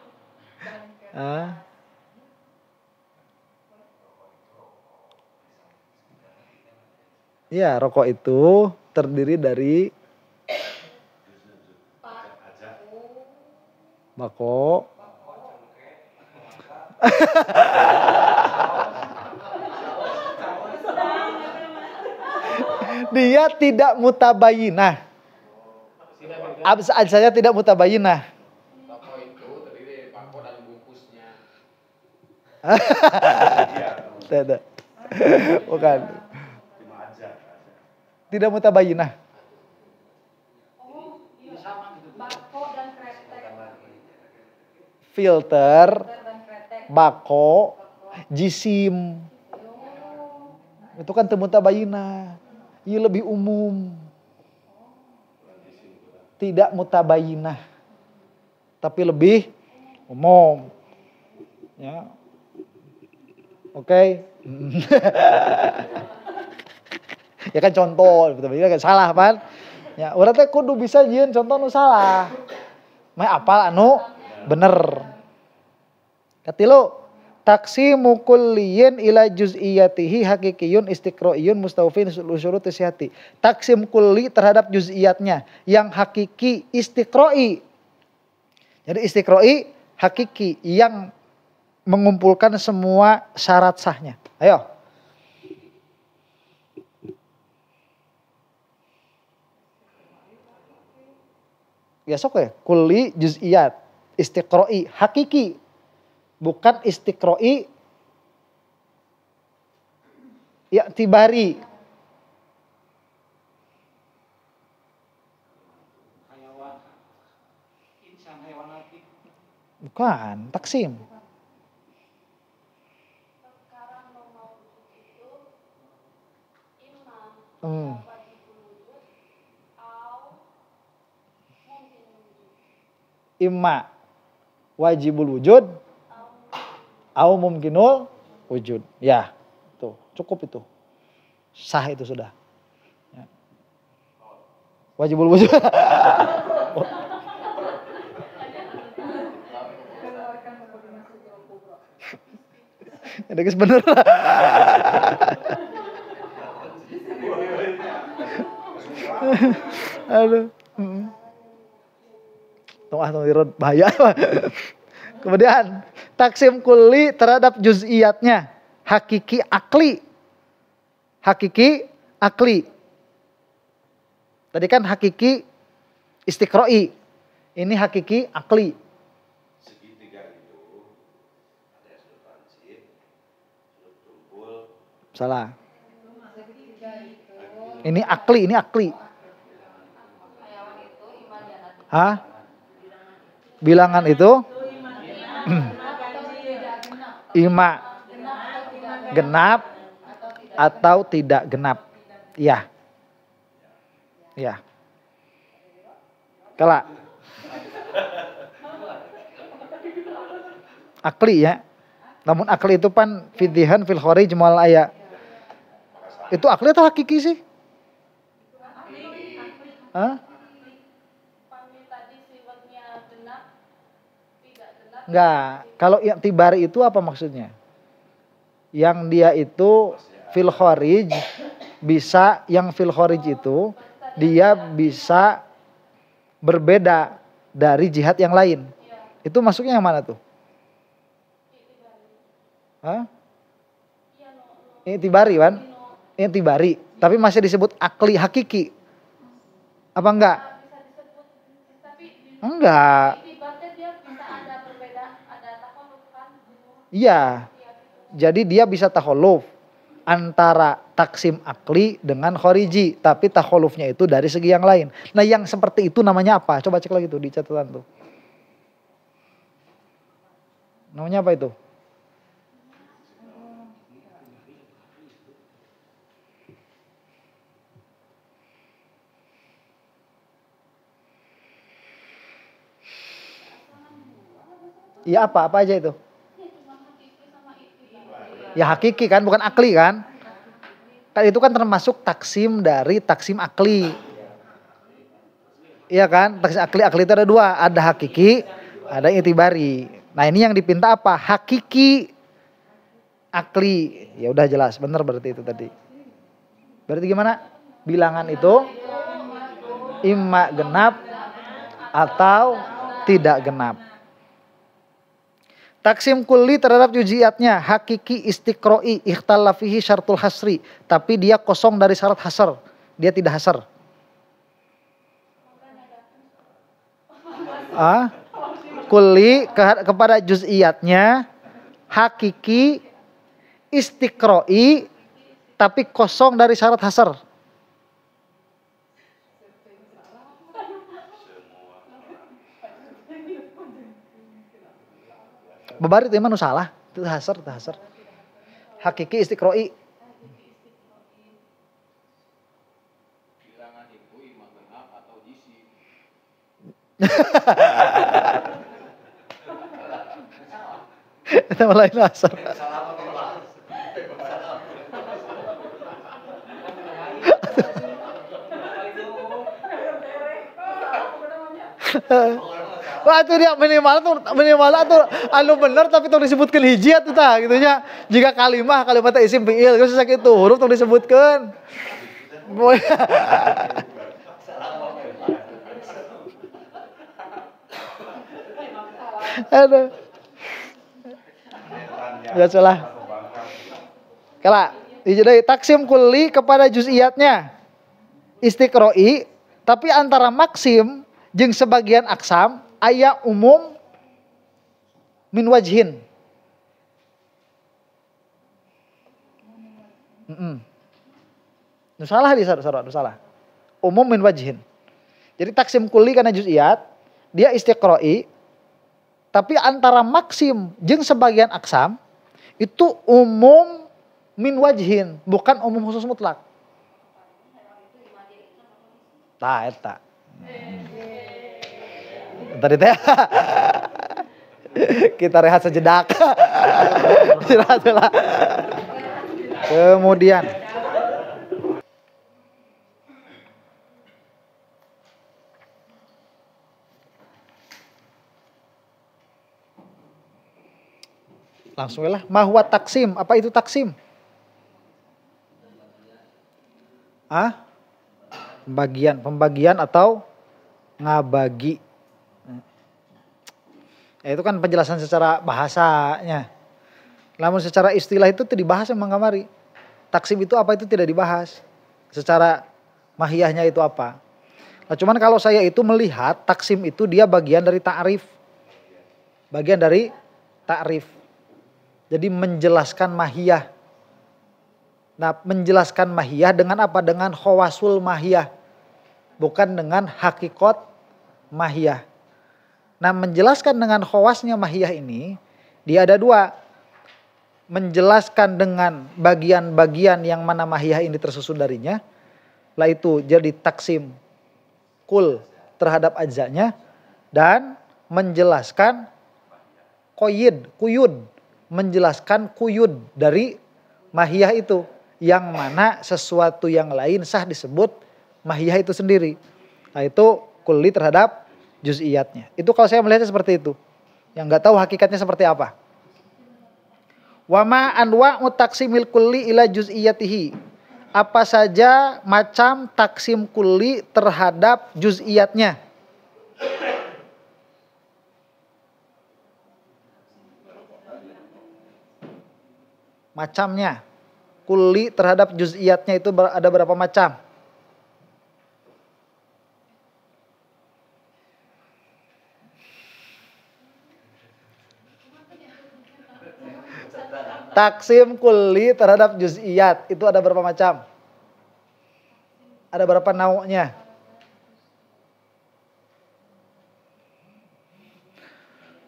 Iya, rokok itu terdiri dari bako. Dia tidak mutabayinah. Saya tidak mutabayinah. Bako itu terdiri dari bako dan bungkusnya. Tidak. Bukan. Tidak mutabayinah. Bako dan kretek. Filter, Dan kretek. bako, jisim. Itu kan mutabayinah. Ini lebih umum. Tidak mutabayinah. Tapi lebih umum. Ya. Oke. Ya kan contoh, betul-betul kan salah kan? Ya, urang teh kudu bisa nyieun contoh nu salah. Meh apal anu bener. Katilu, taksimu kulliyin ila juz'iyatihi hakikiyun istiqro'iyun mustawfin syuruti sihati. Taksim kulli terhadap juz'iyatnya yang hakiki istiqro'i. Jadi istiqro'i hakiki yang mengumpulkan semua syarat sahnya. Ayo. Ya sok ya, kulli juz'iyat, istiqro'i, hakiki. Bukan istiqro'i, i'tibari. Bukan, taksim. Sekarang mau itu imam. Imma wajibul wujud au mumkinul wujud. Ya, tuh cukup itu. Sah itu sudah. Ya. Wajibul wujud. Ini guys bener. Aduh. Tunggu bahaya. Kemudian taksim kulli terhadap juz'iyatnya hakiki akli. Hakiki akli. Tadi kan hakiki istiqro'i. Ini hakiki akli. Segitiga itu ada sudut transit, sudut tumpul. Salah. Ini akli, ini akli. Hah? Bilangan itu ima genap atau tidak genap. Iya. Iya. Kelak. Akli ya. Namun akli itu pan fidihan fil kharij mual aya. Itu akli atau hakiki sih? Hah? Enggak, kalau yang tibari itu apa maksudnya? Yang dia itu fil kharij bisa, yang fil kharij itu dia bisa berbeda dari jihad yang lain. Itu masuknya yang mana tuh? Hah? Itibari kan? Itibari, tapi masih disebut akli hakiki. Apa enggak? Enggak. Iya, jadi dia bisa takholuf antara taksim akli dengan khariji, tapi takholufnya itu dari segi yang lain. Nah yang seperti itu namanya apa? Coba cek lagi tuh di catatan tuh. Namanya apa itu? Iya apa aja itu? Ya hakiki kan, bukan akli kan? Kan itu kan termasuk taksim dari taksim akli. Iya kan? Taksim akli, akli itu ada dua, ada hakiki, ada itibari. Nah, ini yang dipinta apa? Hakiki, akli. Ya udah jelas, benar berarti itu tadi. Berarti gimana? Bilangan itu imma genap atau tidak genap. Taksim kulli terhadap juz'iyatnya, hakiki istiqro'i ikhtalla fihi syartul hasri, tapi dia kosong dari syarat hasr, dia tidak hasr. Kulli kepada juz'iyatnya, hakiki istiqro'i, tapi kosong dari syarat hasr. Bebar itu emang salah, itu hasr, itu hasr. Hakiki istiqro'i. Bilangan itu imma genap atau jisi. Itu lain hasr. Wah itu dia minimal tuh anu bener tapi tuh disebutkan hiji atuh tah gitu nya. Jika kalimat isim fiil geus sakitu huruf tuh disebutkeun. Aduh. Enggak salah. Kala, jadi taksim kulli kepada juz'iyatnya istiqro'i, tapi antara maksim jeung sebagian aksam aya umum min wajhin. Nu salah di sarua, nu salah. Umum min wajhin. Jadi taksim kulli kana juz'iyat, dia istiqro'i, tapi antara maksim jeung sebagian aksam itu umum min wajhin, bukan umum khusus mutlak. Tah eta. Tadi teh kita rehat sejedak. Istirahatlah. Kemudian langsung lah. Mahwa taksim, apa itu taksim? Pembagian atau ngabagi. Ya, itu kan penjelasan secara bahasanya. Namun secara istilah itu tidak dibahas memang kamari. Taksim itu apa itu tidak dibahas. Secara mahiyahnya itu apa. Nah, cuman kalau saya itu melihat taksim itu dia bagian dari ta'rif. Bagian dari ta'rif. Jadi menjelaskan mahiyah. Nah, menjelaskan mahiyah dengan apa? Dengan khawasul mahiyah. Bukan dengan hakikat mahiyah. Nah, menjelaskan dengan khawasnya mahiyah ini, dia ada dua. Menjelaskan dengan bagian-bagian yang mana mahiyah ini tersusun darinya. Lah itu jadi taksim kul terhadap ajzanya. Dan menjelaskan kuyud. Menjelaskan kuyud dari mahiyah itu. Yang mana sesuatu yang lain sah disebut mahiyah itu sendiri. Nah itu kulli terhadap juz'iyatnya. Itu kalau saya melihatnya seperti itu. Yang nggak tahu hakikatnya seperti apa. Wa ma anwa'u taksimil kulli ila juz'iyatihi. Apa saja macam taksim kulli terhadap juz'iyatnya. Macamnya. Kulli terhadap juz'iyatnya itu ada berapa macam? Taksim kulli terhadap juz'iyat itu ada berapa macam? Ada berapa nau'nya?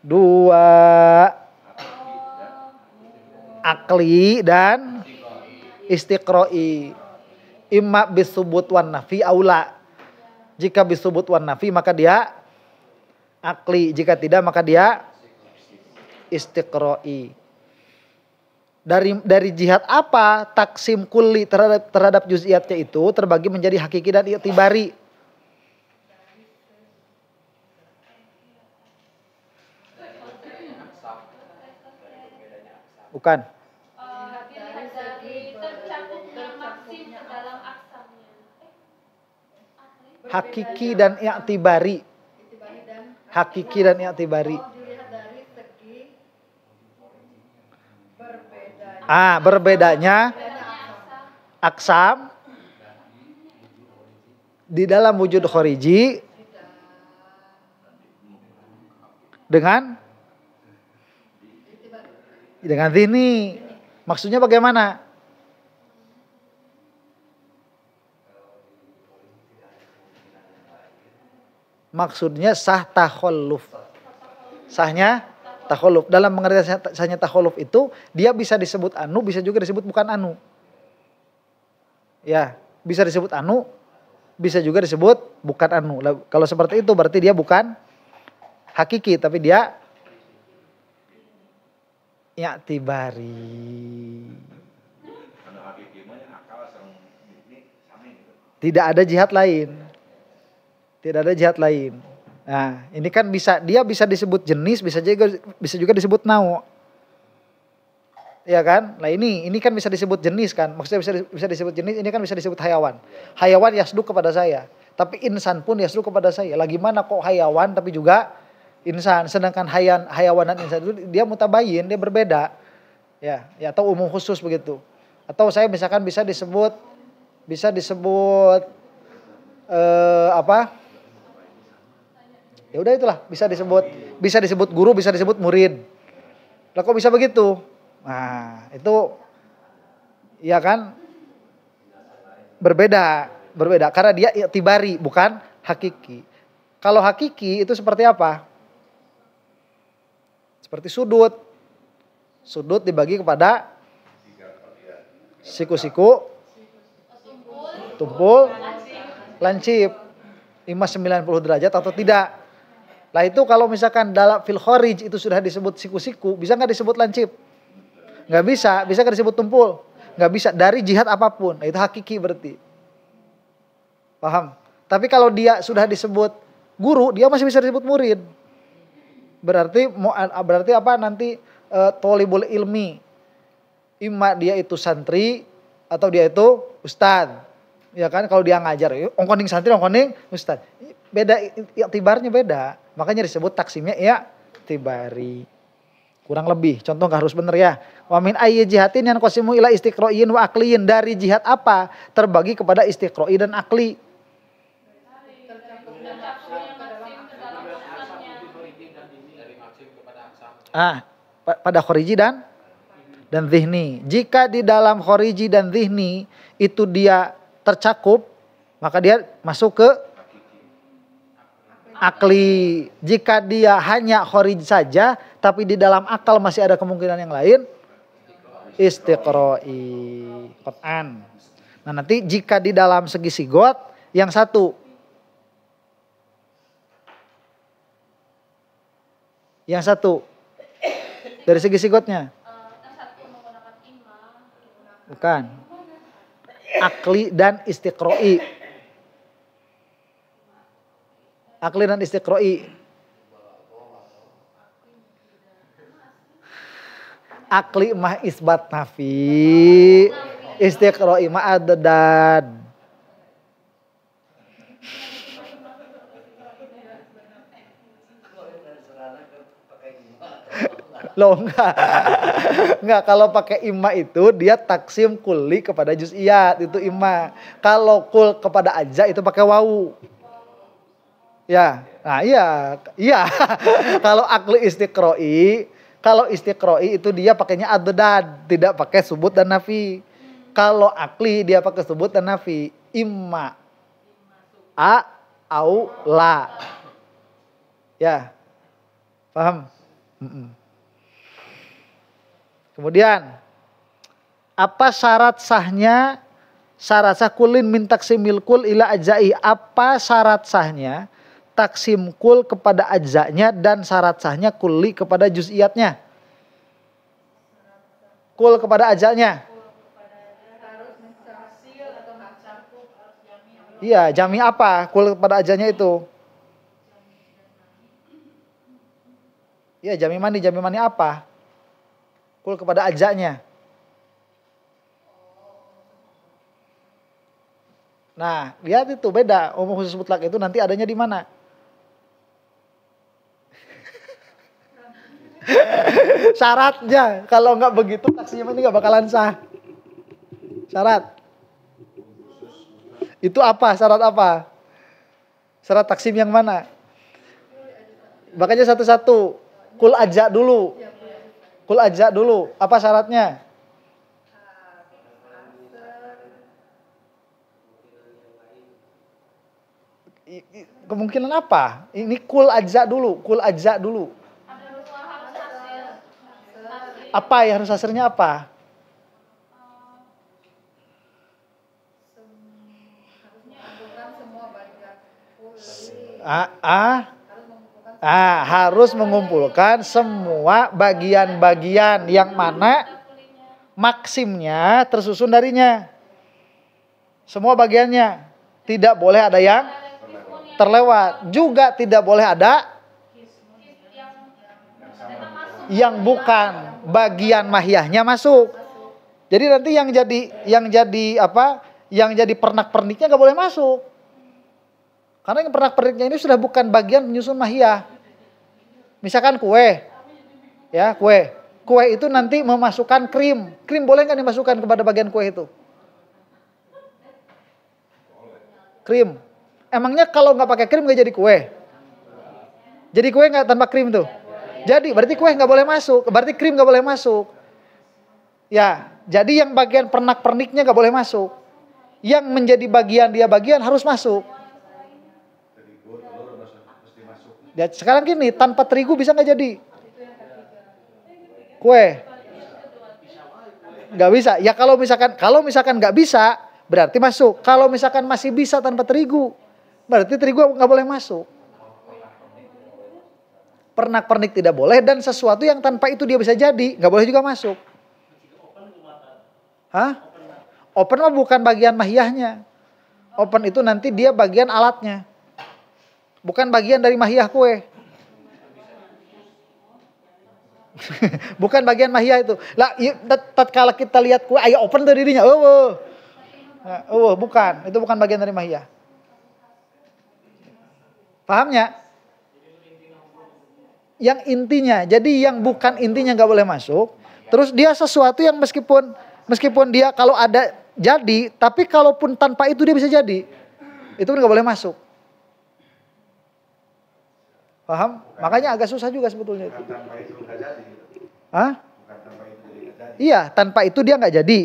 Dua. Akli dan istiqro'i. Imma bisubut wan nafi aula. Jika bisubut wan nafi maka dia akli. Jika tidak maka dia istiqro'i. Dari jihad apa taksim kulli terhadap juz'iyatnya itu terbagi menjadi hakiki dan i'tibari. Bukan. Dilihat dari tercakupnya maksim ke dalam aksamnya. Hakiki dan i'tibari. Hakiki dan i'tibari. Dilihat dari segi berbeda. Berbedanya aksam di dalam wujud khariji dengan zihni. Maksudnya bagaimana? Maksudnya sah takhalluf. Sahnya takhalluf. Dalam pengertian sahnya takhalluf itu dia bisa disebut anu, bisa juga disebut bukan anu. Ya, bisa disebut anu, bisa juga disebut bukan anu. Kalau seperti itu berarti dia bukan hakiki, tapi dia i'tibari. Tidak ada jihad lain. Tidak ada jihad lain. Nah, ini kan dia bisa disebut jenis, bisa juga disebut nau. Ya kan? Nah, ini kan bisa disebut jenis kan. Maksudnya bisa disebut jenis, ini kan bisa disebut hayawan. Hayawan yasduk kepada saya, tapi insan pun yasduk kepada saya. Lagi mana kok hayawan tapi juga insan, sedangkan hayawan dan insan itu dia mutabayin, dia berbeda. Ya, atau umum khusus begitu. Atau saya misalkan bisa disebut ya udah itulah, bisa disebut guru, bisa disebut murid. Lah kok bisa begitu? Nah, itu ya kan berbeda karena dia i'tibari bukan hakiki. Kalau hakiki itu seperti apa? Seperti sudut. Sudut dibagi kepada siku-siku, tumpul, lancip. 90 derajat atau tidak. Lah itu kalau misalkan dalam fil kharij itu sudah disebut siku-siku, bisa nggak disebut lancip? Nggak bisa. Bisa nggak disebut tumpul? Nggak bisa. Dari jihad apapun, nah, itu hakiki berarti. Paham? Tapi kalau dia sudah disebut guru, dia masih bisa disebut murid. Berarti apa nanti tolibul ilmi. Imma dia itu santri atau dia itu ustad. Ya kan, kalau dia ngajar, ongkoning santri, ongkoning ustad. Beda, i'tibarnya beda. Makanya disebut taksimnya i'tibari. Kurang lebih, contoh nggak harus bener ya. Wa min ayyi jihatin yang qasimu ila istiqro'in wa akliin. Dari jihad apa? Terbagi kepada istiqro'i dan akli. Pada khariji dan zihni. Jika di dalam khariji dan zihni itu dia tercakup, maka dia masuk ke akli. Jika dia hanya kharij saja, tapi di dalam akal masih ada kemungkinan yang lain, istiqro'i. Qur'an. Nah nanti jika di dalam segi sigot, yang satu. Dari segi sigotnya. Bukan. Akli dan istiqro'i. Akli dan istiqro'i. Akli mah isbat nafi. Istiqro'i mah adad. Loh enggak, kalau pakai imma itu dia taksim kulli kepada juz'iyat, itu imma. Kalau kul kepada ajza itu pakai wawu. Ya, nah iya. Kalau akli istiqro'i itu dia pakainya adad, tidak pakai subut dan nafi. Kalau akli dia pakai subut dan nafi. Imma au la. Ya. Paham? Kemudian apa syarat sahnya? Syarat sah kulin min taksimil kul ila ajza'i. Apa syarat sahnya taksim kul kepada ajzanya dan syarat sahnya kulli kepada juz'iyatnya? Kul kepada ajzanya. Iya, jami apa? Kul kepada ajzanya itu. Iya, jami mani apa? Kul kepada ajanya. Nah, lihat itu beda. Umum khusus mutlak itu nanti adanya di mana? Syaratnya, kalau nggak begitu taksim ini nggak bakalan sah. Syarat. Itu apa? Syarat apa? Syarat taksim yang mana? Makanya satu-satu. Kul aja dulu. Kul aja dulu. Apa syaratnya? Kemungkinan apa? Ini kul aja dulu. Kul aja dulu. Ada dua harus hasil. Apa ya harus hasilnya apa? Harus mengumpulkan semua bagian-bagian yang mana maksimnya tersusun darinya. Semua bagiannya. Tidak boleh ada yang terlewat. Juga tidak boleh ada yang bukan bagian mahiyahnya masuk. Jadi nanti yang jadi pernak-perniknya nggak boleh masuk. Karena yang pernak-perniknya ini sudah bukan bagian penyusun mahiyah. Misalkan kue. Ya, kue. Kue itu nanti memasukkan krim. Krim boleh nggak dimasukkan kepada bagian kue itu? Krim. Emangnya kalau nggak pakai krim nggak jadi kue? Jadi kue nggak tanpa krim tuh? Jadi berarti kue nggak boleh masuk. Berarti krim nggak boleh masuk. Ya, jadi yang bagian pernak-perniknya nggak boleh masuk. Yang menjadi bagian harus masuk. Ya, sekarang gini, tanpa terigu bisa nggak jadi kue? Nggak bisa. Ya kalau misalkan nggak bisa, berarti masuk. Kalau misalkan masih bisa tanpa terigu, berarti terigu nggak boleh masuk. Pernak-pernik tidak boleh dan sesuatu yang tanpa itu dia bisa jadi nggak boleh juga masuk. Hah? Open mah bukan bagian mahiyahnya. Open itu nanti dia bagian alatnya. Bukan bagian dari mahiyah kue. Bukan bagian mahiyah itu. Lah, tatkala kita lihat kue, ayo open dari dirinya. Bukan. Itu bukan bagian dari mahiyah. Pahamnya? Yang intinya. Jadi yang bukan intinya nggak boleh masuk. Terus dia sesuatu yang meskipun dia kalau ada jadi, tapi kalaupun tanpa itu dia bisa jadi. Itu nggak boleh masuk. Paham? Makanya agak susah juga sebetulnya itu. Tanpa itu nggak jadi. Hah? Bukan tanpa itu jadi nggak jadi. Iya, tanpa itu dia nggak jadi.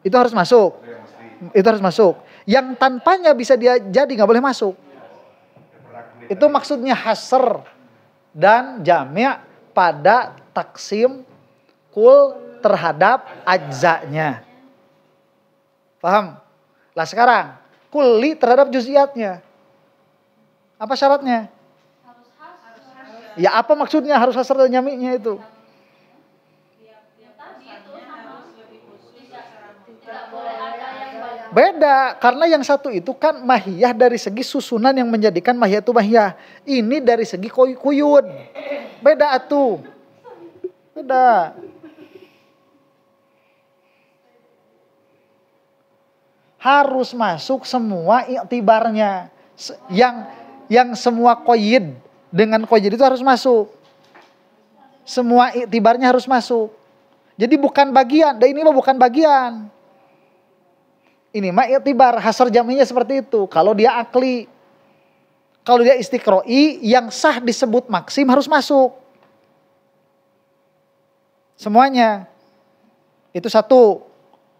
Itu harus masuk. Itu harus masuk. Yang tanpanya bisa dia jadi nggak boleh masuk. Itu maksudnya hasr dan jami' pada taksim kul terhadap ajzanya. Paham? Lah sekarang kulli terhadap juz'iyatnya. Apa syaratnya? Ya apa maksudnya harus hasr dan jami'nya itu? Beda, karena yang satu itu kan mahiyah dari segi susunan yang menjadikan mahiyah itu mahiyah. Ini dari segi kuyud. Beda atuh. Beda. Harus masuk semua iktibarnya. Yang semua koyid dengan koyid itu harus masuk. Semua iktibarnya harus masuk. Jadi bukan bagian. Dan ini mah bukan bagian. Ini mah iktibar. Hasr jaminya seperti itu. Kalau dia akli. Kalau dia istiqro'i. Yang sah disebut maksim harus masuk. Semuanya. Itu satu.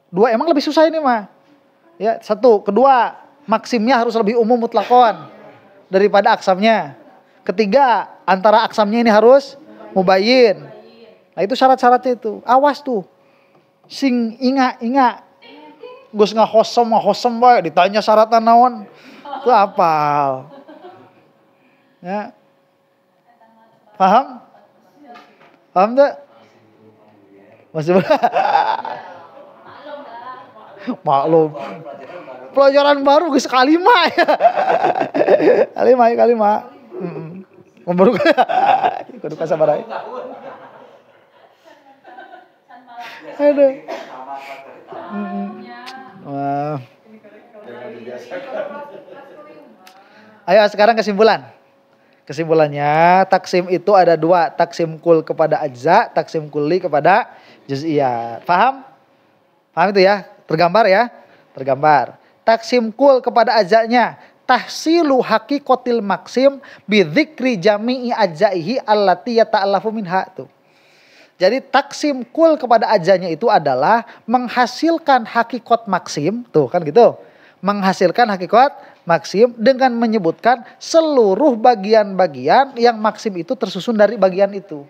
Dua, emang lebih susah ini mah. Ya, satu. Kedua, maksimnya harus lebih umum mutlakon daripada aksamnya. Ketiga, antara aksamnya ini harus mubayyin. Nah itu syarat-syaratnya itu. Awas tuh. Sing inga. Gus ngahosom bae ditanya syaratnya naon. Itu apal. Ya. Paham? Paham tak? Masih maklum. Pelajaran baru geus kalimah ya. Kalimah. Baru kudu kasabarae. Aduh. Ya. Wah. Jangan dibiasakan. Ayo sekarang kesimpulan. Kesimpulannya taksim itu ada dua, taksim kul kepada ajza, taksim kulli kepada juz'iyat. Paham? Paham itu ya? Tergambar ya? Tergambar. Taksim kul kepada ajzanya, tahsilu haqiqatil maksim bidzikri jami'i ajzaihi allati yata'allafu minha tuh. Jadi taksim kul kepada ajzanya itu adalah menghasilkan hakikat maksim, tuh kan gitu. Menghasilkan hakikat maksim dengan menyebutkan seluruh bagian-bagian yang maksim itu tersusun dari bagian itu.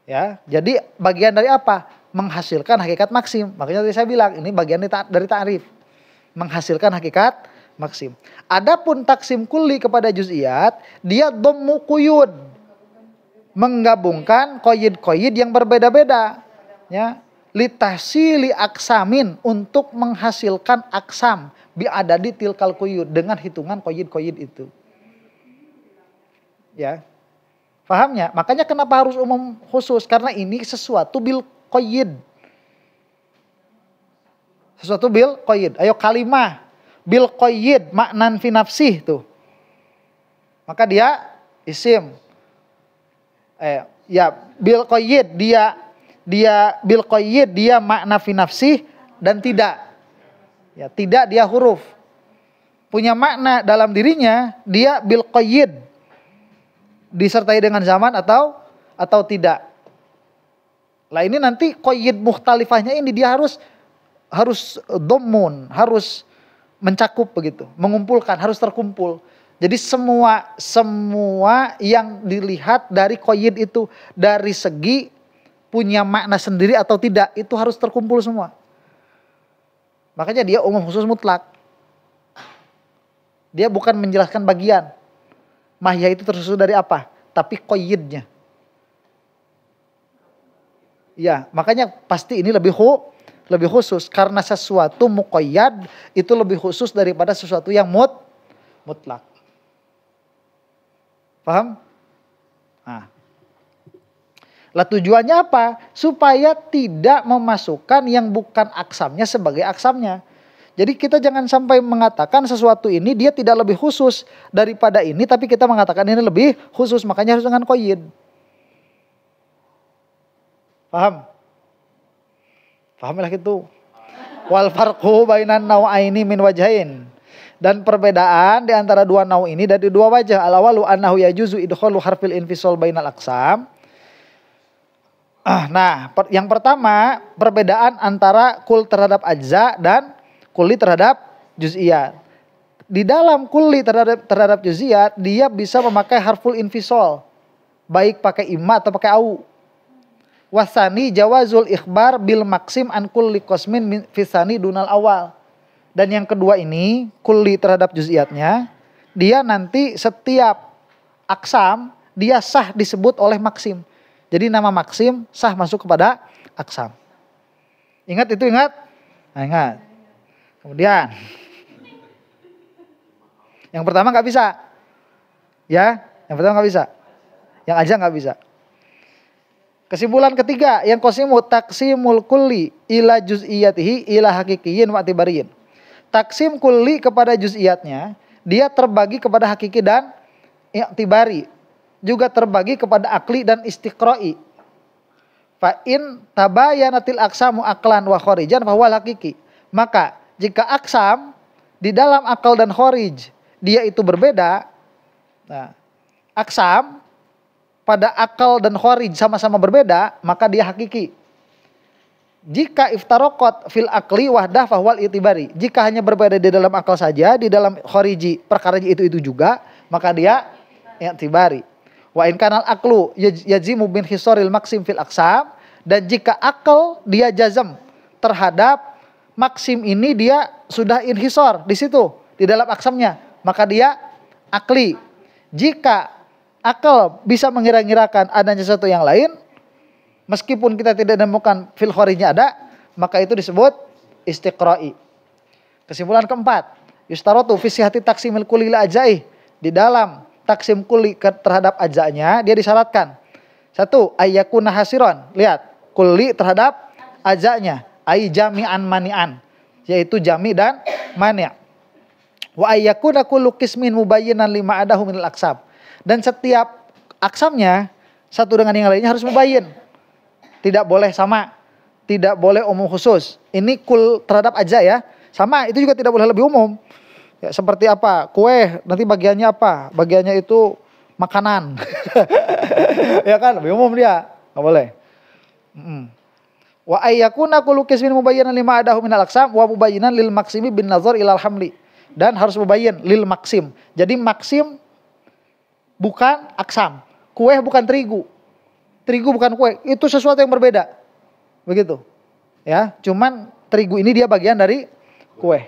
Ya, jadi bagian dari apa? Menghasilkan hakikat maksim. Makanya tadi saya bilang ini bagian dari ta'rif. Menghasilkan hakikat maksim. Adapun taksim kulli kepada juz'iyat, dia dhammu quyud. Menggabungkan qayyid-qayyid yang berbeda-beda. Ya. Litahsili aksamin, untuk menghasilkan aksam biadadi tilkal quyud, dengan hitungan qayyid-qayyid itu. Ya. Pahamnya? Makanya kenapa harus umum khusus? Karena ini sesuatu bil qayyid. Sesuatu bil qayyid. Ayo kalimah bil qayyid maknan fi nafsih tuh. Maka dia isim. Ya bil qayyid dia bil qayyid dia makna fi nafsih dan tidak. Ya, tidak dia huruf. Punya makna dalam dirinya, dia bil qayyid. Disertai dengan zaman atau tidak. Lah ini nanti qayyid mukhtalifahnya ini dia harus dhammun, harus mencakup begitu, mengumpulkan, harus terkumpul. Jadi semua yang dilihat dari qayyid itu dari segi punya makna sendiri atau tidak, itu harus terkumpul semua. Makanya dia umum khusus mutlak. Dia bukan menjelaskan bagian. Mahya itu tersusun dari apa? Tapi qayyidnya. Ya, makanya pasti ini lebih khusus. Karena sesuatu muqayyad itu lebih khusus daripada sesuatu yang mutlak. Paham? Nah. Lah tujuannya apa? Supaya tidak memasukkan yang bukan aksamnya sebagai aksamnya. Jadi kita jangan sampai mengatakan sesuatu ini dia tidak lebih khusus daripada ini, tapi kita mengatakan ini lebih khusus, makanya harus dengan qayyid. Paham? Pahamilah gitu. Wal farqu bainan naw'aini min wajhain. Dan perbedaan di antara dua nau ini dari dua wajah. Al-awalu annahu yajuzu idkhalu harfil infisal bainal aqsam. Nah, yang pertama perbedaan antara kul terhadap ajza dan kulli terhadap juz'iyat. Di dalam kulli terhadap juz'iyat dia bisa memakai harful infisal, baik pakai imma atau pakai au. Wasani jawazul ikhbar bil maksim an kulli qasmin fisani dunal awal. Dan yang kedua ini kulli terhadap juz'iyatnya, dia nanti setiap aksam dia sah disebut oleh maksim. Jadi nama maksim sah masuk kepada aksam. Ingat itu, ingat? Nah, ingat. Kemudian yang pertama nggak bisa. Ya, yang pertama nggak bisa. Yang aja nggak bisa. Kesimpulan ketiga, yang qasimu taksimul kulli ila juz'iyatihi ila hakikiyin wa i'tibariyin. Taksim kulli kepada juz'iyatnya, dia terbagi kepada hakiki dan i'tibari. Juga terbagi kepada akli dan istiqra'i. Fa in tabayanatil aksamu aqlan wa kharijan fa huwa hakiki. Maka jika aksam di dalam akal dan kharij dia itu berbeda, nah, aksam pada akal dan kharij sama-sama berbeda, maka dia hakiki. Jika iftaraqat fil akli wahdah fa huwa itibari. Jika hanya berbeda di dalam akal saja, di dalam khariji perkara itu juga, maka dia i'tibari. Wa in kanal aklu yajimu bin hisaril maksim fil aksam. Dan jika akal dia jazam terhadap maksim ini, dia sudah inhisar di situ di dalam aksamnya, maka dia akli. Jika akal bisa mengira-ngirakan adanya sesuatu yang lain, meskipun kita tidak menemukan fil kharijnya ada, maka itu disebut istiqra'i. Kesimpulan keempat, yustaratu fi sihhati taksimil kulli ila ajai. Di dalam taksim kulli terhadap ajanya dia disyaratkan. Satu, ayyakuna hasiron. Lihat, kulli terhadap ajanya, ai jami'an mani'an, yaitu jami dan mani'. Wa ayyakuna kullu qismin mubayyinan lima adahu minal aqsam. Dan setiap aksamnya satu dengan yang lainnya harus mubayyin. Tidak boleh sama, tidak boleh umum khusus. Ini kul terhadap aja ya. Sama, itu juga tidak boleh lebih umum. Ya, seperti apa? Kue, nanti bagiannya apa? Bagiannya itu makanan. Ya kan, lebih umum dia. Enggak boleh. Wa ayyakuna kullu qismin mubayyinan lima adahu minal aqsam wa mubayyinan lil maksimi bin nazar ilal hamli. Dan harus mubayyin lil maksim. Jadi maksim bukan aksam. Kue bukan terigu. Terigu bukan kue. Itu sesuatu yang berbeda. Begitu. Ya, cuman terigu ini dia bagian dari kue.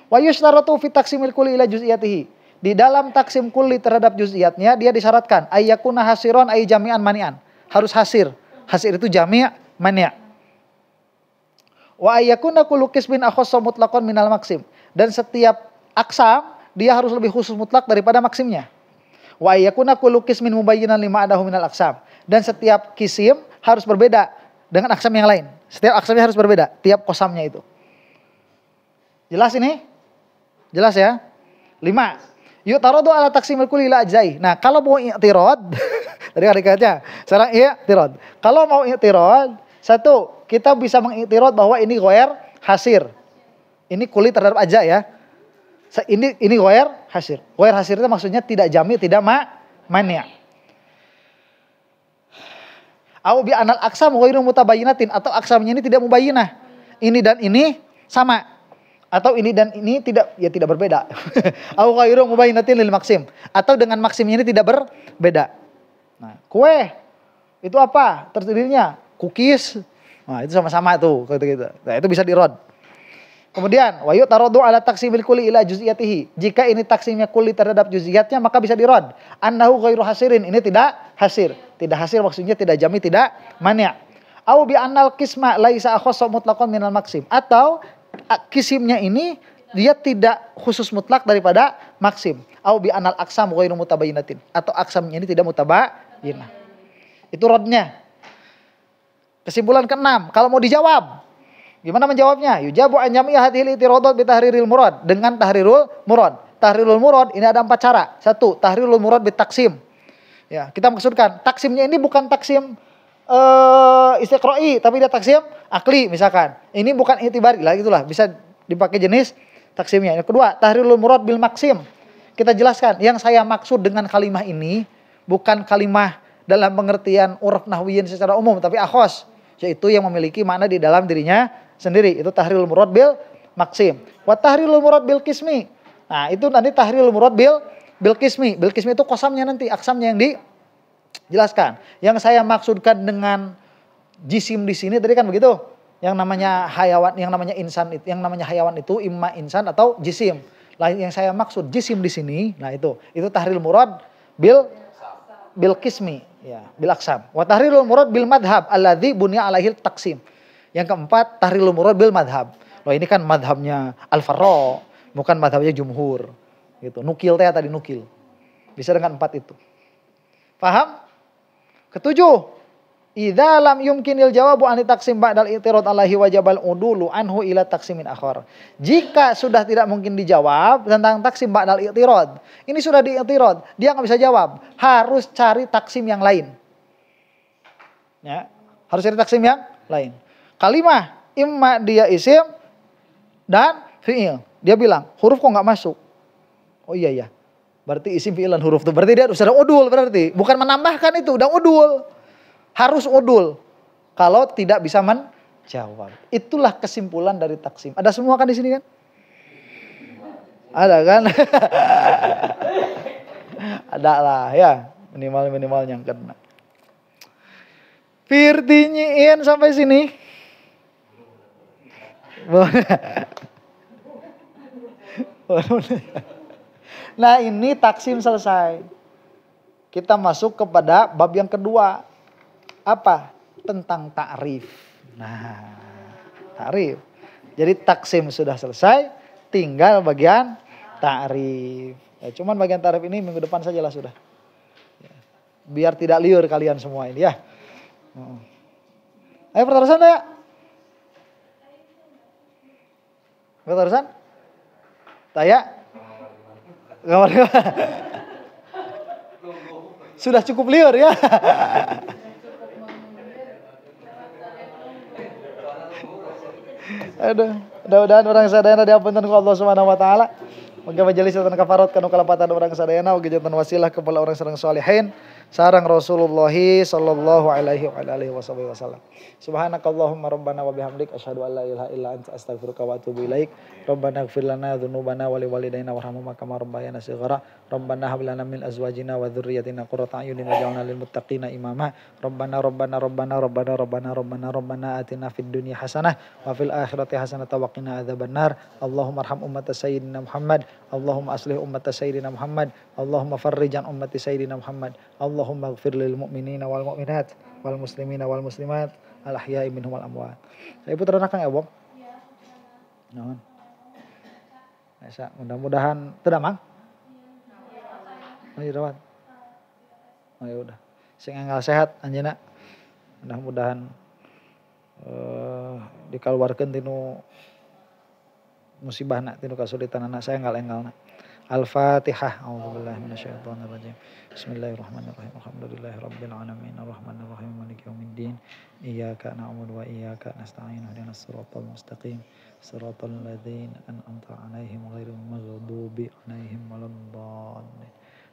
Wa yushtaratu fi taqsimil kulli ila juz'iyatihi. Di dalam taksim kulli terhadap juz'iyatnya dia disyaratkan ayyakuna hasiron ay jami'an mani'an. Harus hasir. Hasir itu jami' mani'. Wa ayyakuna kullu qismin akhassa mutlaqan minal maksim. Dan setiap aksam dia harus lebih khusus mutlak daripada maksimnya. Wa ayyakuna kullu qismin mubayyinan lima adahu minal aksam. Dan setiap kisim harus berbeda dengan aksam yang lain. Setiap aksamnya harus berbeda, tiap kosamnya itu. Jelas ini? Jelas ya? 5. Yu'taradu ala taqsimil kulli ila ajzai. Nah, kalau mau i'tirad, tadi kan dikatanya, sekarang i'tirad. Kalau mau i'tirad, satu, kita bisa mengiktirad bahwa ini ghair hasir. Ini kuli terhadap aja ya. Ini ghair hasir. Ghair hasir itu maksudnya tidak jami, tidak mani'. Au bi anal aqsam ghairu mutabayyinatin, atau aksamnya ini tidak mubayyinah. Ini dan ini sama. Atau ini dan ini tidak berbeda. Au ghairu mubayyinatin lil maksim, atau dengan maksimnya ini tidak berbeda. Nah, kue itu apa? Terdirinya cookies. Nah, itu sama-sama tuh gitu. Nah, itu bisa dirod. Kemudian wa yu'taradu ala taqsimil kulli ila juz'iyatihi. Jika ini taksimnya kulli terhadap juz'iyatnya maka bisa dirod. Annahu ghairu hasirin, ini tidak hasir. Tidak hasir maksudnya tidak jami, tidak mani'. Au bi annal qisma laisa akhassa mutlaqan minal maksim. Atau kisimnya ini dia tidak khusus mutlak daripada maksim. Au bi annal aqsam ghairu mutabayyinatin. Atau aksamnya ini tidak mutabayyinah. Itu rodnya. Kesimpulan ke-6, kalau mau dijawab gimana menjawabnya? Yujabu an jami'a hadhil itiradat bi tahriril murad, dengan tahrirul murad. Tahrirul murad ini ada 4 cara. 1, tahrirul murad bi taksim. Ya, kita maksudkan taksimnya ini bukan taksim istiqra'i, tapi dia taksim akli misalkan. Ini bukan itibari lah, gitulah, bisa dipakai jenis taksimnya. Yang kedua, tahrirul murad bil maksim. Kita jelaskan, yang saya maksud dengan kalimah ini bukan kalimah dalam pengertian uruf nahwiyin secara umum, tapi akhos, yaitu yang memiliki makna di dalam dirinya sendiri. Itu tahrirul murad bil maksim. Wa tahrirul murad bil qismi. Nah, itu nanti tahrirul murad bil qismi. Bil qismi itu kosamnya nanti, aksamnya yang dijelaskan. Yang saya maksudkan dengan jisim di sini tadi kan begitu. Yang namanya hayawan, yang namanya insan, yang namanya hayawan itu imma insan atau jisim. Lain yang saya maksud jisim di sini, nah itu tahrirul murad bil qismi, ya, bil aksam. Wa tahrirul murad bil madhab alladzi bunya alaihil taksim. Yang keempat, tahrirul murad bil madhab. Loh, ini kan madhabnya Al-Farra, bukan madhabnya jumhur. Gitu. Nukil tadi nukil. Bisa dengan 4 itu. Paham? Ketujuh, idza lam yumkinil jawabu an taksim ba'dal i'tirad alaihi wajibal udulu anhu ila taksimin akhar. Jika sudah tidak mungkin dijawab tentang taksim ba'dal i'tirad, ini sudah di'tirad, dia enggak bisa jawab, harus cari taksim yang lain. Ya, harus cari taksim yang lain. Kalimah imma dia isim dan fi'il. Dia bilang, huruf kok enggak masuk? Oh iya. Berarti isim fi'il dan huruf itu. Berarti dia sudah udul berarti. Bukan menambahkan itu, udah udul. Harus udul. Kalau tidak bisa menjawab. Itulah kesimpulan dari taksim. Ada semua kan di sini kan? Ada kan? Ada lah ya. Minimal yang kena. Firtinyiin sampai sini. Nah, ini taksim selesai. Kita masuk kepada bab yang kedua. Apa? Tentang ta'rif. Nah, ta'rif. Jadi taksim sudah selesai, tinggal bagian ta'rif. Ya, cuman bagian ta'rif ini minggu depan sajalah sudah. Ya, biar tidak liur kalian semua ini ya. Ayo pertarusan ya. Pertarusan? Taya? Kamar sudah cukup liur ya. Aduh, mudah-mudahan orang sadayana diampunkan ku Allah Subhanahu wa taala. Moga majelis dan kafarat kanu kalapatan orang sadayana ugi jantan wasilah kepada orang sareng salihin sareng Rasulullah sallallahu alaihi wa alihi wasallam. Subhanakallahumma rabbana wa bihamdik asyhadu an la ilaha illa anta astaghfiruka wa atubu ilaik. Rabbana ighfir lana dzunubana wa liwalidayna warhamhum kama rabbayana shighara. Rabbana hab lana min azwajina wa dzurriyyatina qurrata a'yunin waj'alna lil muttaqina imama. Rabbana atina fid dunya hasanah wa fil akhirati hasanah wa qina adzabannar. Allahumma arham ummata sayyidina Muhammad. Allahumma aslih ummata sayyidina Muhammad. Allahumma farrij an ummati sayyidina Muhammad. Allahumma ighfir lil mu'minina wal mu'minat wal muslimina wal muslimat al ahya'i minhum wal amwat. Saya putra anak ya, Bom? Iya. Naon? Asa mudah-mudahan teu damang? Oh, dirawat. Oh ya udah. Sing enggal sehat anjeunna. Mudah-mudahan dikaluarkeun tinu musibahna tinu kasulitan anak saya enggal-enggalna. Al-Fatihah. A'udzubillahi minasyaitonir rajim. Bismillahirrahmanirrahim. Alhamdulillahirabbil alamin. Arrahmanirrahim. Maliki yaumiddin. Iyyaka na'budu wa iyyaka nasta'in. Ihdinas siratal mustaqim. Siratal ladzina an'amta 'alaihim ghairil maghdubi 'alaihim waladdallin.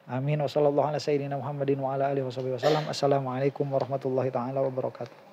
Amin. Wassallallahu ala sayyidina Muhammadin wa ala alihi wasallam. Assalamualaikum warahmatullahi taala wabarakatuh.